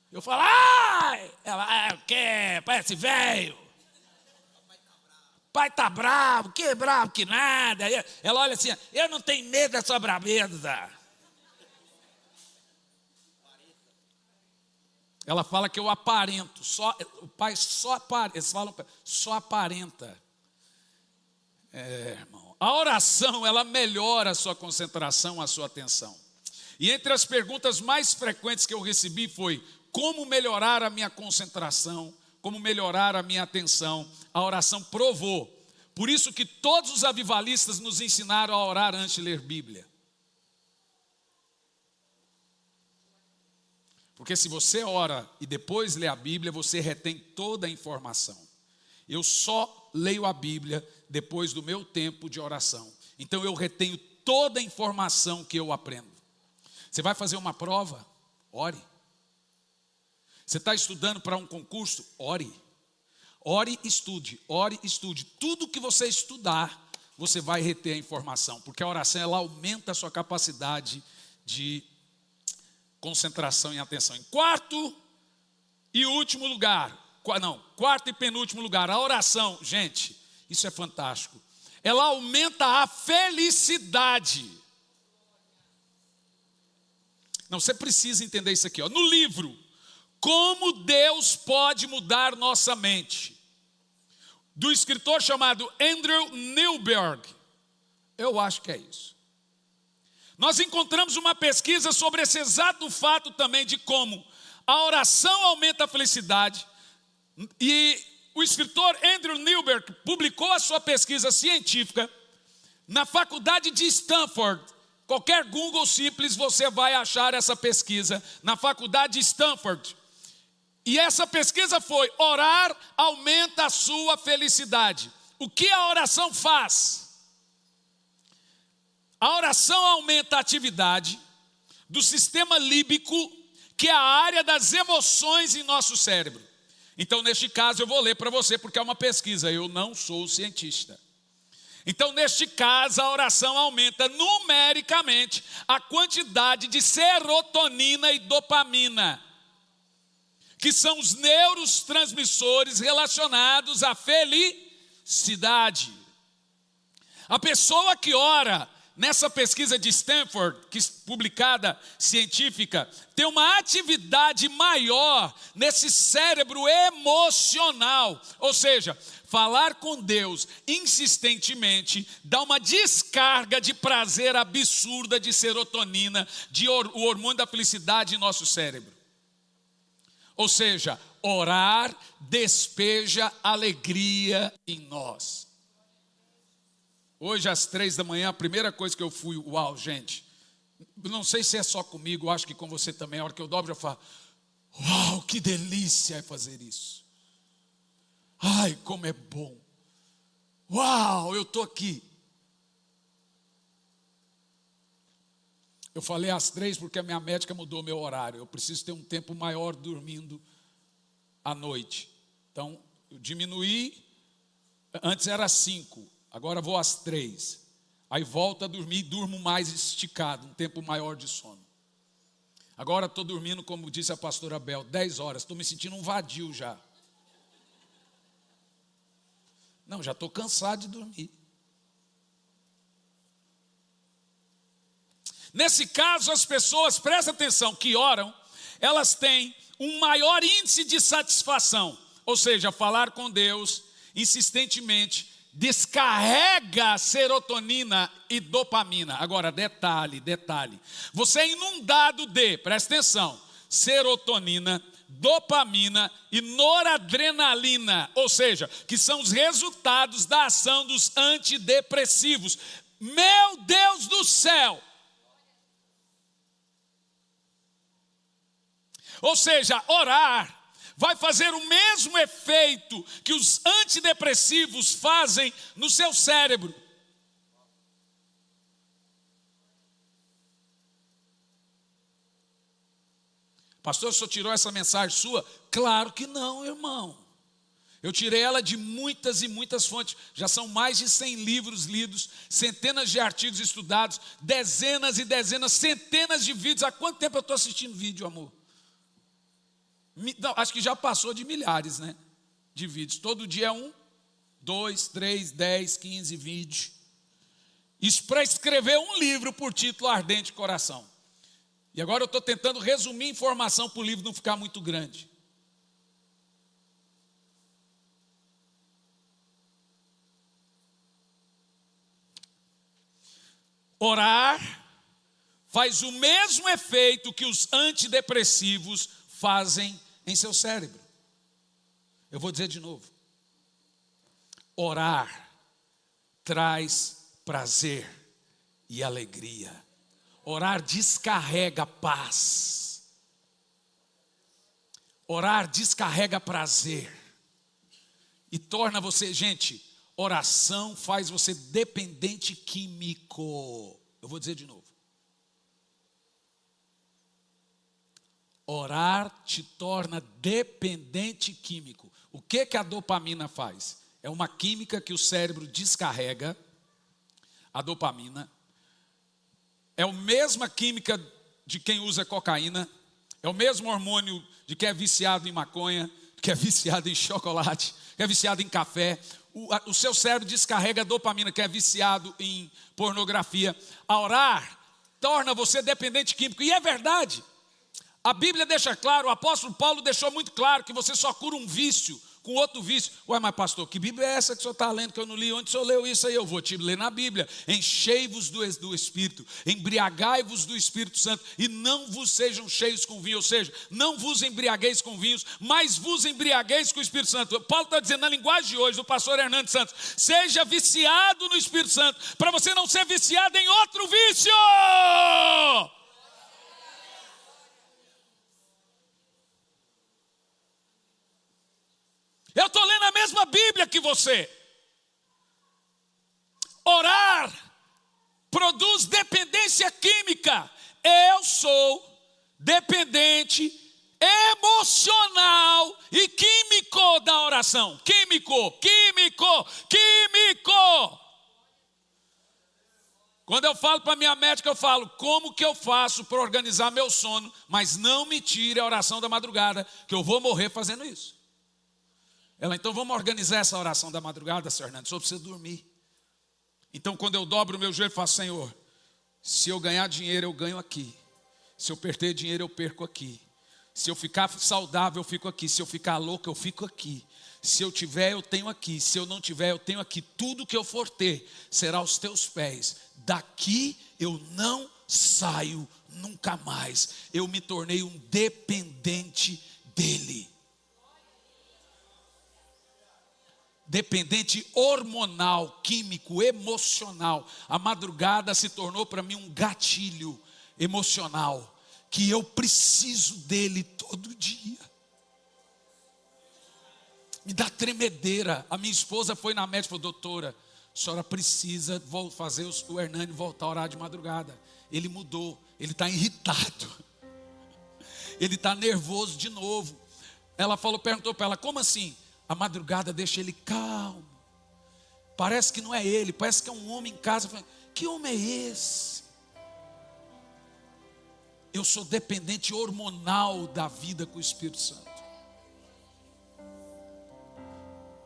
Eu falo, ai! Ela, o quê? Parece velho. Pai tá bravo, que bravo que nada. Ela olha assim, eu não tenho medo dessa braveza. Ela fala que eu aparento. O pai só aparenta. Eles falam, só aparenta. Irmão, a oração, ela melhora a sua concentração, a sua atenção. E entre as perguntas mais frequentes que eu recebi foi, como melhorar a minha concentração, como melhorar a minha atenção? A oração provou. Por isso que todos os avivalistas nos ensinaram a orar antes de ler Bíblia. Porque se você ora e depois lê a Bíblia, você retém toda a informação. Eu só leio a Bíblia depois do meu tempo de oração. Então eu retenho toda a informação que eu aprendo. Você vai fazer uma prova? Ore. Você está estudando para um concurso? Ore. Ore, estude. Tudo que você estudar, você vai reter a informação. Porque a oração, ela aumenta a sua capacidade de concentração e atenção. Em quarto e penúltimo lugar, a oração, gente, isso é fantástico. Ela aumenta a felicidade. Não, você precisa entender isso aqui, ó. No livro, Como Deus Pode Mudar Nossa Mente, do escritor chamado Andrew Newberg, eu acho que é isso. Nós encontramos uma pesquisa sobre esse exato fato também de como a oração aumenta a felicidade. E o escritor Andrew Newberg publicou a sua pesquisa científica na faculdade de Stanford. Qualquer Google simples você vai achar essa pesquisa na faculdade de Stanford. E essa pesquisa foi: orar aumenta a sua felicidade. O que a oração faz? A oração aumenta a atividade do sistema límbico, que é a área das emoções em nosso cérebro. Então, neste caso, eu vou ler para você, porque é uma pesquisa, eu não sou cientista. Então, neste caso, a oração aumenta numericamente a quantidade de serotonina e dopamina, que são os neurotransmissores relacionados à felicidade. A pessoa que ora, nessa pesquisa de Stanford, publicada científica, tem uma atividade maior nesse cérebro emocional. Ou seja, falar com Deus insistentemente dá uma descarga de prazer absurda de serotonina, o hormônio da felicidade em nosso cérebro. Ou seja, orar despeja alegria em nós. Hoje às 3 da manhã, a primeira coisa que eu fui, uau, gente, não sei se é só comigo, acho que com você também, a hora que eu dobro eu falo, uau, que delícia é fazer isso. Ai, como é bom. Uau, eu estou aqui. Eu falei às 3 porque a minha médica mudou meu horário. Eu preciso ter um tempo maior dormindo à noite. Então, eu diminuí, antes era às 5. Agora vou às 3. Aí volto a dormir e durmo mais esticado, um tempo maior de sono. Agora estou dormindo, como disse a pastora Bel, 10 horas. Estou me sentindo um vadio já. Não, já estou cansado de dormir. Nesse caso, as pessoas, presta atenção, que oram, elas têm um maior índice de satisfação. Ou seja, falar com Deus insistentemente descarrega serotonina e dopamina. Agora, detalhe. Você é inundado de, presta atenção, serotonina, dopamina e noradrenalina. Ou seja, que são os resultados da ação dos antidepressivos. Meu Deus do céu! Ou seja, orar vai fazer o mesmo efeito que os antidepressivos fazem no seu cérebro. Pastor, o senhor tirou essa mensagem sua? Claro que não, irmão. Eu tirei ela de muitas e muitas fontes. Já são mais de 100 livros lidos, centenas de artigos estudados, dezenas e dezenas, centenas de vídeos. Há quanto tempo eu estou assistindo vídeo, amor? Não, acho que já passou de milhares, né? De vídeos. Todo dia 1, 2, 3, 10, 15 vídeos. Isso para escrever um livro por título Ardente Coração. E agora eu estou tentando resumir informação para o livro não ficar muito grande. Orar faz o mesmo efeito que os antidepressivos fazem em seu cérebro. Eu vou dizer de novo. Orar traz prazer e alegria. Orar descarrega paz. Orar descarrega prazer. E torna você, gente, oração faz você dependente químico. Eu vou dizer de novo. Orar te torna dependente químico. O que a dopamina faz? É uma química que o cérebro descarrega. A dopamina é a mesma química de quem usa cocaína. É o mesmo hormônio de quem é viciado em maconha, que é viciado em chocolate, que é viciado em café. O seu cérebro descarrega a dopamina, que é viciado em pornografia. A orar torna você dependente químico. E é verdade. A Bíblia deixa claro, o apóstolo Paulo deixou muito claro que você só cura um vício com outro vício. Ué, mas pastor, que Bíblia é essa que o senhor está lendo que eu não li? Onde o senhor leu isso aí? Eu vou te ler na Bíblia. Enchei-vos do Espírito, embriagai-vos do Espírito Santo e não vos sejam cheios com vinho. Ou seja, não vos embriagueis com vinhos, mas vos embriagueis com o Espírito Santo. Paulo está dizendo na linguagem de hoje do pastor Hernandes Santos, seja viciado no Espírito Santo, para você não ser viciado em outro vício. Eu estou lendo a mesma Bíblia que você. Orar produz dependência química. Eu sou dependente emocional e químico da oração. Químico. Quando eu falo para minha médica, eu falo, como que eu faço para organizar meu sono? Mas não me tire a oração da madrugada, que eu vou morrer fazendo isso. Ela, então vamos organizar essa oração da madrugada, Senhor Hernandes, só precisa dormir. Então quando eu dobro o meu joelho, eu falo, Senhor, se eu ganhar dinheiro, eu ganho aqui. Se eu perder dinheiro, eu perco aqui. Se eu ficar saudável, eu fico aqui. Se eu ficar louco, eu fico aqui. Se eu tiver, eu tenho aqui. Se eu não tiver, eu tenho aqui. Tudo que eu for ter, será aos teus pés. Daqui eu não saio nunca mais. Eu me tornei um dependente dele. Dependente hormonal, químico, emocional. A madrugada se tornou para mim um gatilho emocional, que eu preciso dele todo dia. Me dá tremedeira. A minha esposa foi na médica e falou, doutora, a senhora precisa fazer o Hernani voltar a orar de madrugada. Ele mudou, ele está irritado, ele está nervoso de novo. Ela perguntou para ela, como assim? A madrugada deixa ele calmo. Parece que não é ele, parece que é um homem em casa. Que homem é esse? Eu sou dependente hormonal da vida com o Espírito Santo.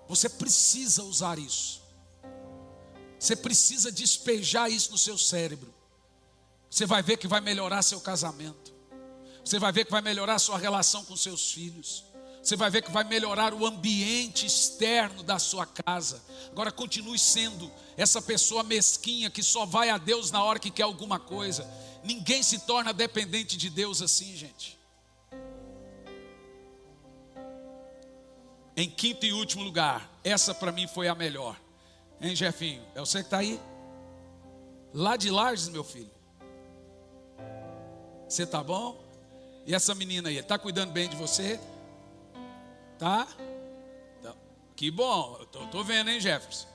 Você precisa usar isso. Você precisa despejar isso no seu cérebro. Você vai ver que vai melhorar seu casamento. Você vai ver que vai melhorar sua relação com seus filhos. Você vai ver que vai melhorar o ambiente externo da sua casa. Agora continue sendo essa pessoa mesquinha que só vai a Deus na hora que quer alguma coisa. Ninguém se torna dependente de Deus assim, gente. Em quinto e último lugar, essa para mim foi a melhor. Hein, Jefinho? É você que está aí? Lá de Lages, meu filho. Você está bom? E essa menina aí, está cuidando bem de você? Tá? Então, que bom, eu estou vendo, hein, Jefferson?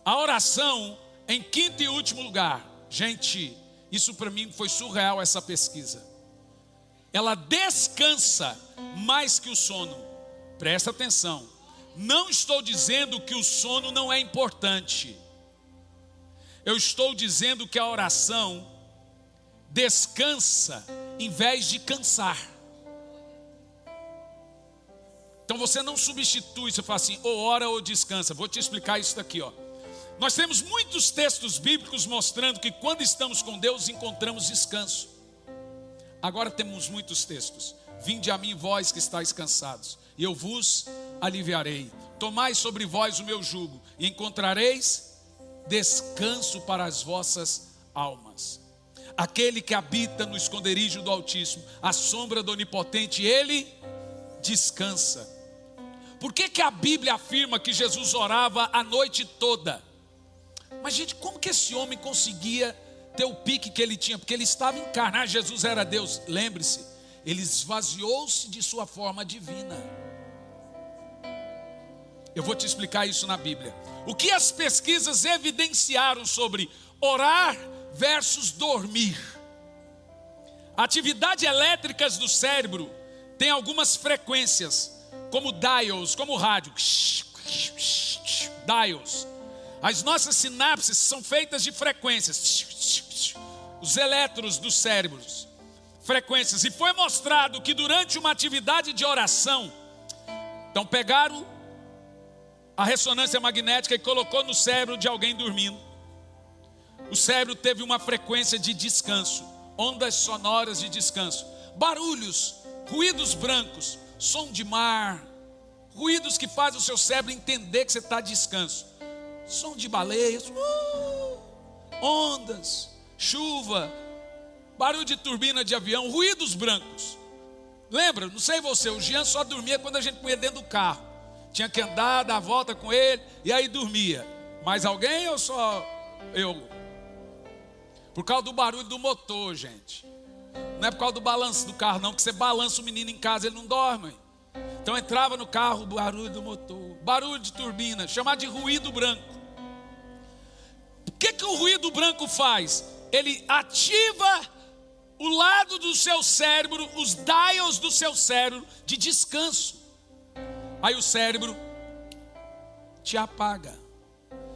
A oração em quinto e último lugar. Gente, isso para mim foi surreal, essa pesquisa. Ela descansa mais que o sono. Presta atenção. Não estou dizendo que o sono não é importante. Eu estou dizendo que a oração descansa em vez de cansar. Então você não substitui, você fala assim, ou ora ou descansa. Vou te explicar isso daqui, ó. Nós temos muitos textos bíblicos mostrando que quando estamos com Deus encontramos descanso. Agora temos muitos textos. Vinde a mim vós que estáis cansados, e eu vos aliviarei. Tomai sobre vós o meu jugo, e encontrareis descanso para as vossas almas. Aquele que habita no esconderijo do Altíssimo, à sombra do Onipotente, ele descansa. Por que a Bíblia afirma que Jesus orava a noite toda? Mas gente, como que esse homem conseguia ter o pique que ele tinha? Porque ele estava encarnado, Jesus era Deus. Lembre-se, ele esvaziou-se de sua forma divina. Eu vou te explicar isso na Bíblia. O que as pesquisas evidenciaram sobre orar versus dormir? Atividades elétricas do cérebro tem algumas frequências, como dials, como rádio. Dials. As nossas sinapses são feitas de frequências. Os elétrons dos cérebros, frequências. E foi mostrado que durante uma atividade de oração, então pegaram a ressonância magnética e colocou no cérebro de alguém dormindo. O cérebro teve uma frequência de descanso, ondas sonoras de descanso. barulhos, ruídos brancos, som de mar, ruídos que fazem o seu cérebro entender que você está de descanso. Som de baleias, ondas, chuva, barulho de turbina de avião, ruídos brancos. Lembra, não sei você, o Jean só dormia quando a gente punha dentro do carro. Tinha que andar, dar a volta com ele, e aí dormia. Mais alguém ou só eu? Por causa do barulho do motor, gente. Não é por causa do balanço do carro não, que você balança o menino em casa, ele não dorme. Então entrava no carro, barulho do motor, barulho de turbina, chamado de ruído branco. O que o ruído branco faz? Ele ativa o lado do seu cérebro, os dials do seu cérebro de descanso. Aí o cérebro te apaga.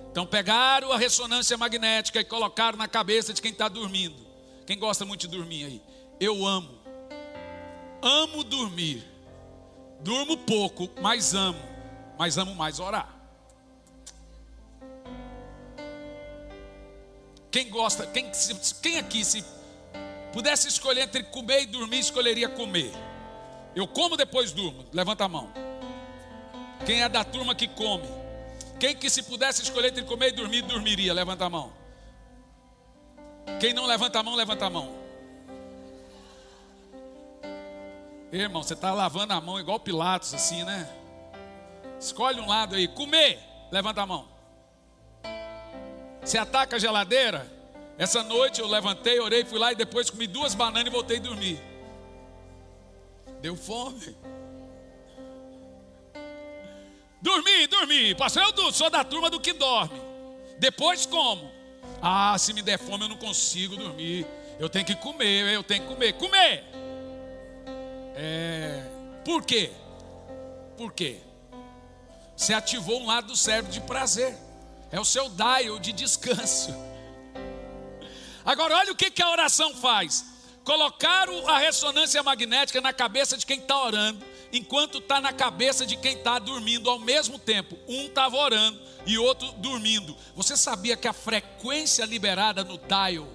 Então pegaram a ressonância magnética e colocaram na cabeça de quem está dormindo. Quem gosta muito de dormir aí? Eu amo dormir. Durmo pouco, mas amo mais orar. Quem gosta, quem aqui se pudesse escolher entre comer e dormir, escolheria comer? Eu como depois durmo, levanta a mão. Quem é da turma que come? Quem que se pudesse escolher entre comer e dormir, dormiria? Levanta a mão. Quem não levanta a mão, levanta a mão. Irmão, você está lavando a mão igual Pilatos assim, né? Escolhe um lado aí. Comer, levanta a mão. Você ataca a geladeira? Essa noite eu levantei, orei, fui lá e depois comi 2 bananas e voltei a dormir. Deu fome. Dormi. Pastor, eu sou da turma do que dorme. Depois como? Ah, se me der fome eu não consigo dormir. Eu tenho que comer. Comer! Por quê? Por quê? Você ativou um lado do cérebro de prazer. É o seu dial de descanso. Agora olha o que a oração faz. Colocaram a ressonância magnética na cabeça de quem está orando, enquanto está na cabeça de quem está dormindo ao mesmo tempo. Um estava orando e outro dormindo. Você sabia que a frequência liberada no dial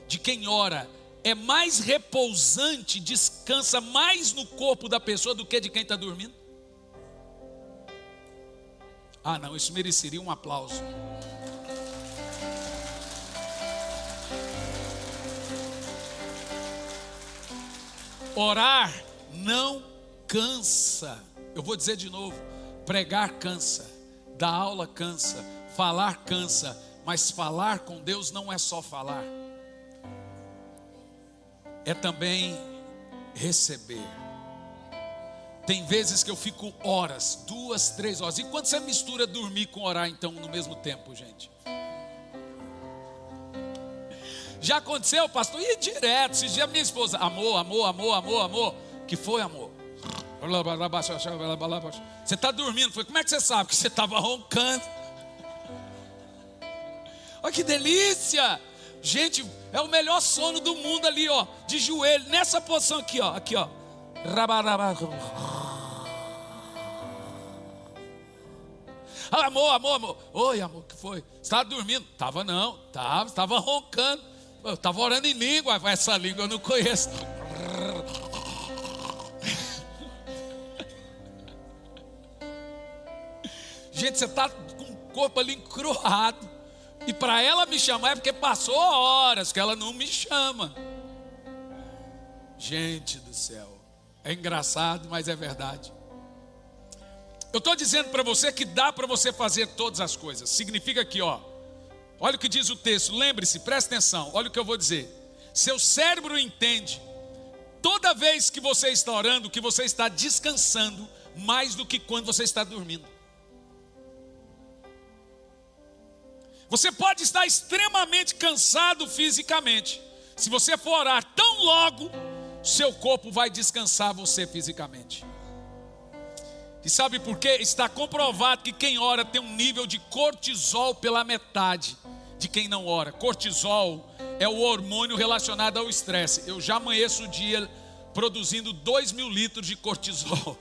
de quem ora é mais repousante, descansa mais no corpo da pessoa do que de quem está dormindo? Ah não, isso mereceria um aplauso. Orar não cansa. Eu vou dizer de novo: pregar cansa, dar aula cansa, falar cansa, mas falar com Deus não é só falar, é também receber. Tem vezes que eu fico horas, 2, 3 horas. E quando você mistura dormir com orar então no mesmo tempo, gente? Já aconteceu, pastor? E direto, esses dias minha esposa, amor. Que foi, amor? Você está dormindo? Foi, como é que você sabe? Porque você estava roncando. Olha que delícia! Gente, é o melhor sono do mundo ali, ó, de joelho, nessa posição aqui, ó. Amor. Oi, amor, que foi? Você estava dormindo? Estava não, estava roncando. Eu estava orando em língua, essa língua eu não conheço. Gente, você está com o corpo ali encruado. E para ela me chamar é porque passou horas que ela não me chama. Gente do céu, é engraçado, mas é verdade. Eu estou dizendo para você que dá para você fazer todas as coisas. Significa que, ó, olha o que diz o texto, lembre-se, presta atenção, olha o que eu vou dizer. Seu cérebro entende, toda vez que você está orando, que você está descansando, mais do que quando você está dormindo. Você pode estar extremamente cansado fisicamente. Se você for orar tão logo, seu corpo vai descansar você fisicamente. E sabe por quê? Está comprovado que quem ora tem um nível de cortisol pela metade de quem não ora. Cortisol é o hormônio relacionado ao estresse. Eu já amanheço o dia produzindo 2.000 litros de cortisol.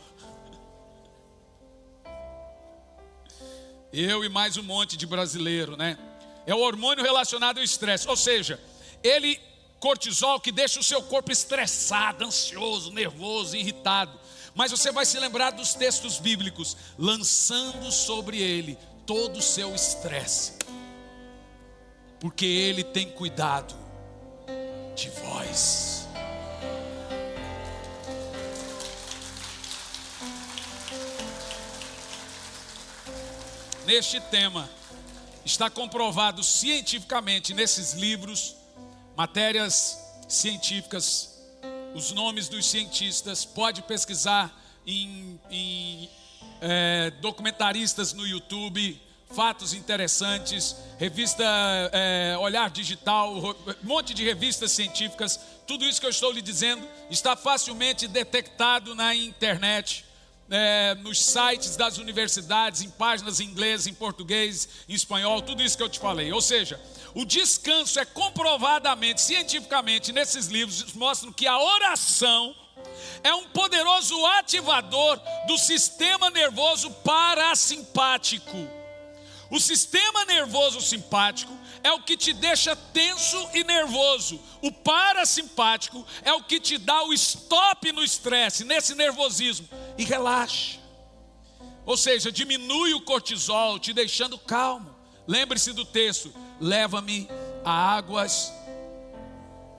Eu e mais um monte de brasileiro, né? É o hormônio relacionado ao estresse. Ou seja, ele cortisol que deixa o seu corpo estressado, ansioso, nervoso, irritado. Mas você vai se lembrar dos textos bíblicos, lançando sobre ele todo o seu estresse, porque ele tem cuidado de vós. Neste tema, está comprovado cientificamente nesses livros, matérias científicas, os nomes dos cientistas, pode pesquisar em documentaristas no YouTube, fatos interessantes, revista Olhar Digital, um monte de revistas científicas. Tudo isso que eu estou lhe dizendo está facilmente detectado na internet, nos sites das universidades, em páginas em inglês, em português, em espanhol, tudo isso que eu te falei. Ou seja, o descanso é comprovadamente, cientificamente, nesses livros, mostram que a oração é um poderoso ativador do sistema nervoso parasimpático. O sistema nervoso simpático é o que te deixa tenso e nervoso. O parasimpático é o que te dá o stop no estresse, nesse nervosismo, e relaxa. Ou seja, diminui o cortisol, te deixando calmo. Lembre-se do texto: leva-me a águas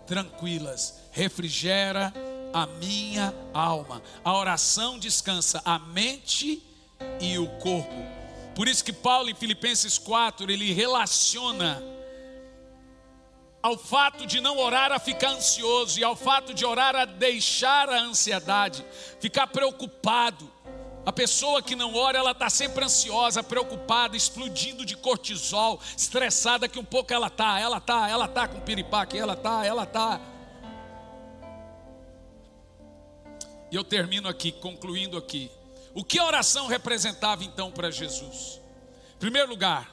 tranquilas, refrigera a minha alma. A oração descansa a mente e o corpo. Por isso que Paulo em Filipenses 4, ele relaciona ao fato de não orar a ficar ansioso, e ao fato de orar a deixar a ansiedade, ficar preocupado. A pessoa que não ora, ela está sempre ansiosa, preocupada, explodindo de cortisol, estressada, que um pouco ela está com piripaque, ela está. E eu termino aqui, concluindo aqui. O que a oração representava então para Jesus? Em primeiro lugar,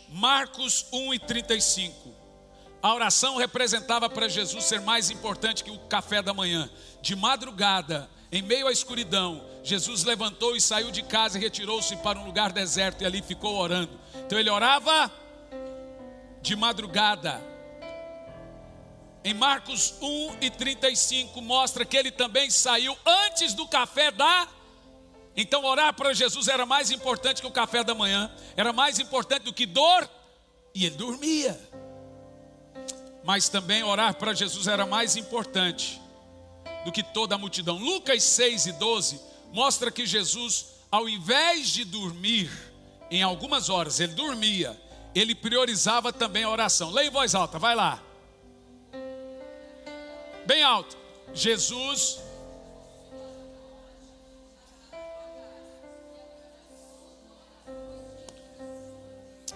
Marcos 1:35. A oração representava para Jesus ser mais importante que o café da manhã. De madrugada, em meio à escuridão, Jesus levantou e saiu de casa e retirou-se para um lugar deserto e ali ficou orando. Então ele orava de madrugada. Em Marcos 1:35 mostra que ele também saiu antes do café da... Então orar para Jesus era mais importante que o café da manhã, era mais importante do que dor, e ele dormia. Mas também orar para Jesus era mais importante do que toda a multidão. Lucas 6:12 mostra que Jesus, ao invés de dormir em algumas horas, ele dormia, ele priorizava também a oração. Leia em voz alta, vai lá. Bem alto. Jesus...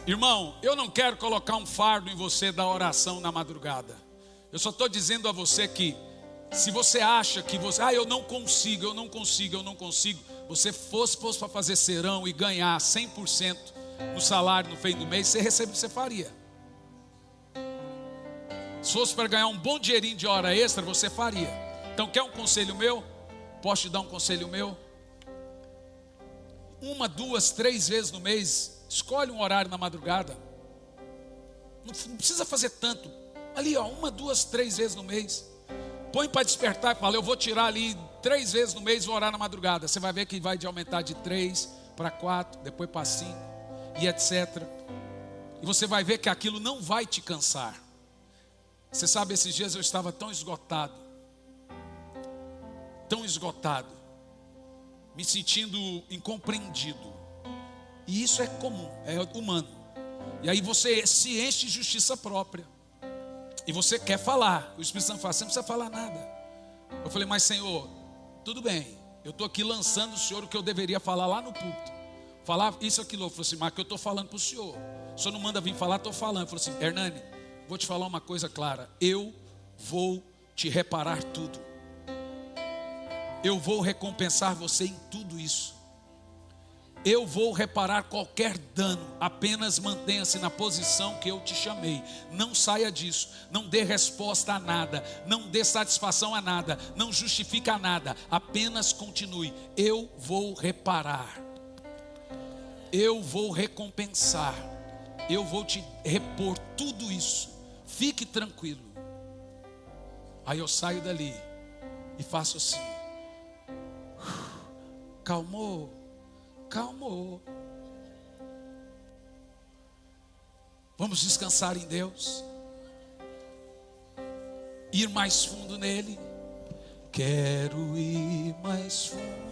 Irmão, eu não quero colocar um fardo em você da oração na madrugada. Eu só estou dizendo a você que, se você acha que você... eu não consigo. Você fosse para fazer serão e ganhar 100% no salário no fim do mês, você faria. Se fosse para ganhar um bom dinheirinho de hora extra, você faria. Então quer um conselho meu? Posso te dar um conselho meu? 1, 2, 3 vezes no mês, escolhe um horário na madrugada. Não precisa fazer tanto. Ali 1, 2, 3 vezes no mês. Põe para despertar e fala, eu vou tirar ali 3 vezes no mês e vou orar na madrugada. Você vai ver que vai de aumentar de 3 para 4, depois para 5 e etc. E você vai ver que aquilo não vai te cansar. Você sabe, esses dias eu estava tão esgotado, me sentindo incompreendido. E isso é comum, é humano. E aí você se enche de justiça própria. E você quer falar. O Espírito Santo fala, você não precisa falar nada. Eu falei, mas Senhor, tudo bem. Eu estou aqui lançando o Senhor o que eu deveria falar lá no púlpito. Falar isso, aquilo. Eu falei assim, mas que eu estou falando para o Senhor. O Senhor não manda vir falar, estou falando. Eu falei assim, Hernani, vou te falar uma coisa clara. Eu vou te reparar tudo. Eu vou recompensar você em tudo isso. Eu vou reparar qualquer dano. Apenas mantenha-se na posição que eu te chamei. Não saia disso. Não dê resposta a nada. Não dê satisfação a nada. Não justifique a nada. Apenas continue. Eu vou reparar. Eu vou recompensar. Eu vou te repor tudo isso. Fique tranquilo. Aí eu saio dali e faço assim. Calmou, calmou. Vamos descansar em Deus, ir mais fundo nele. Quero ir mais fundo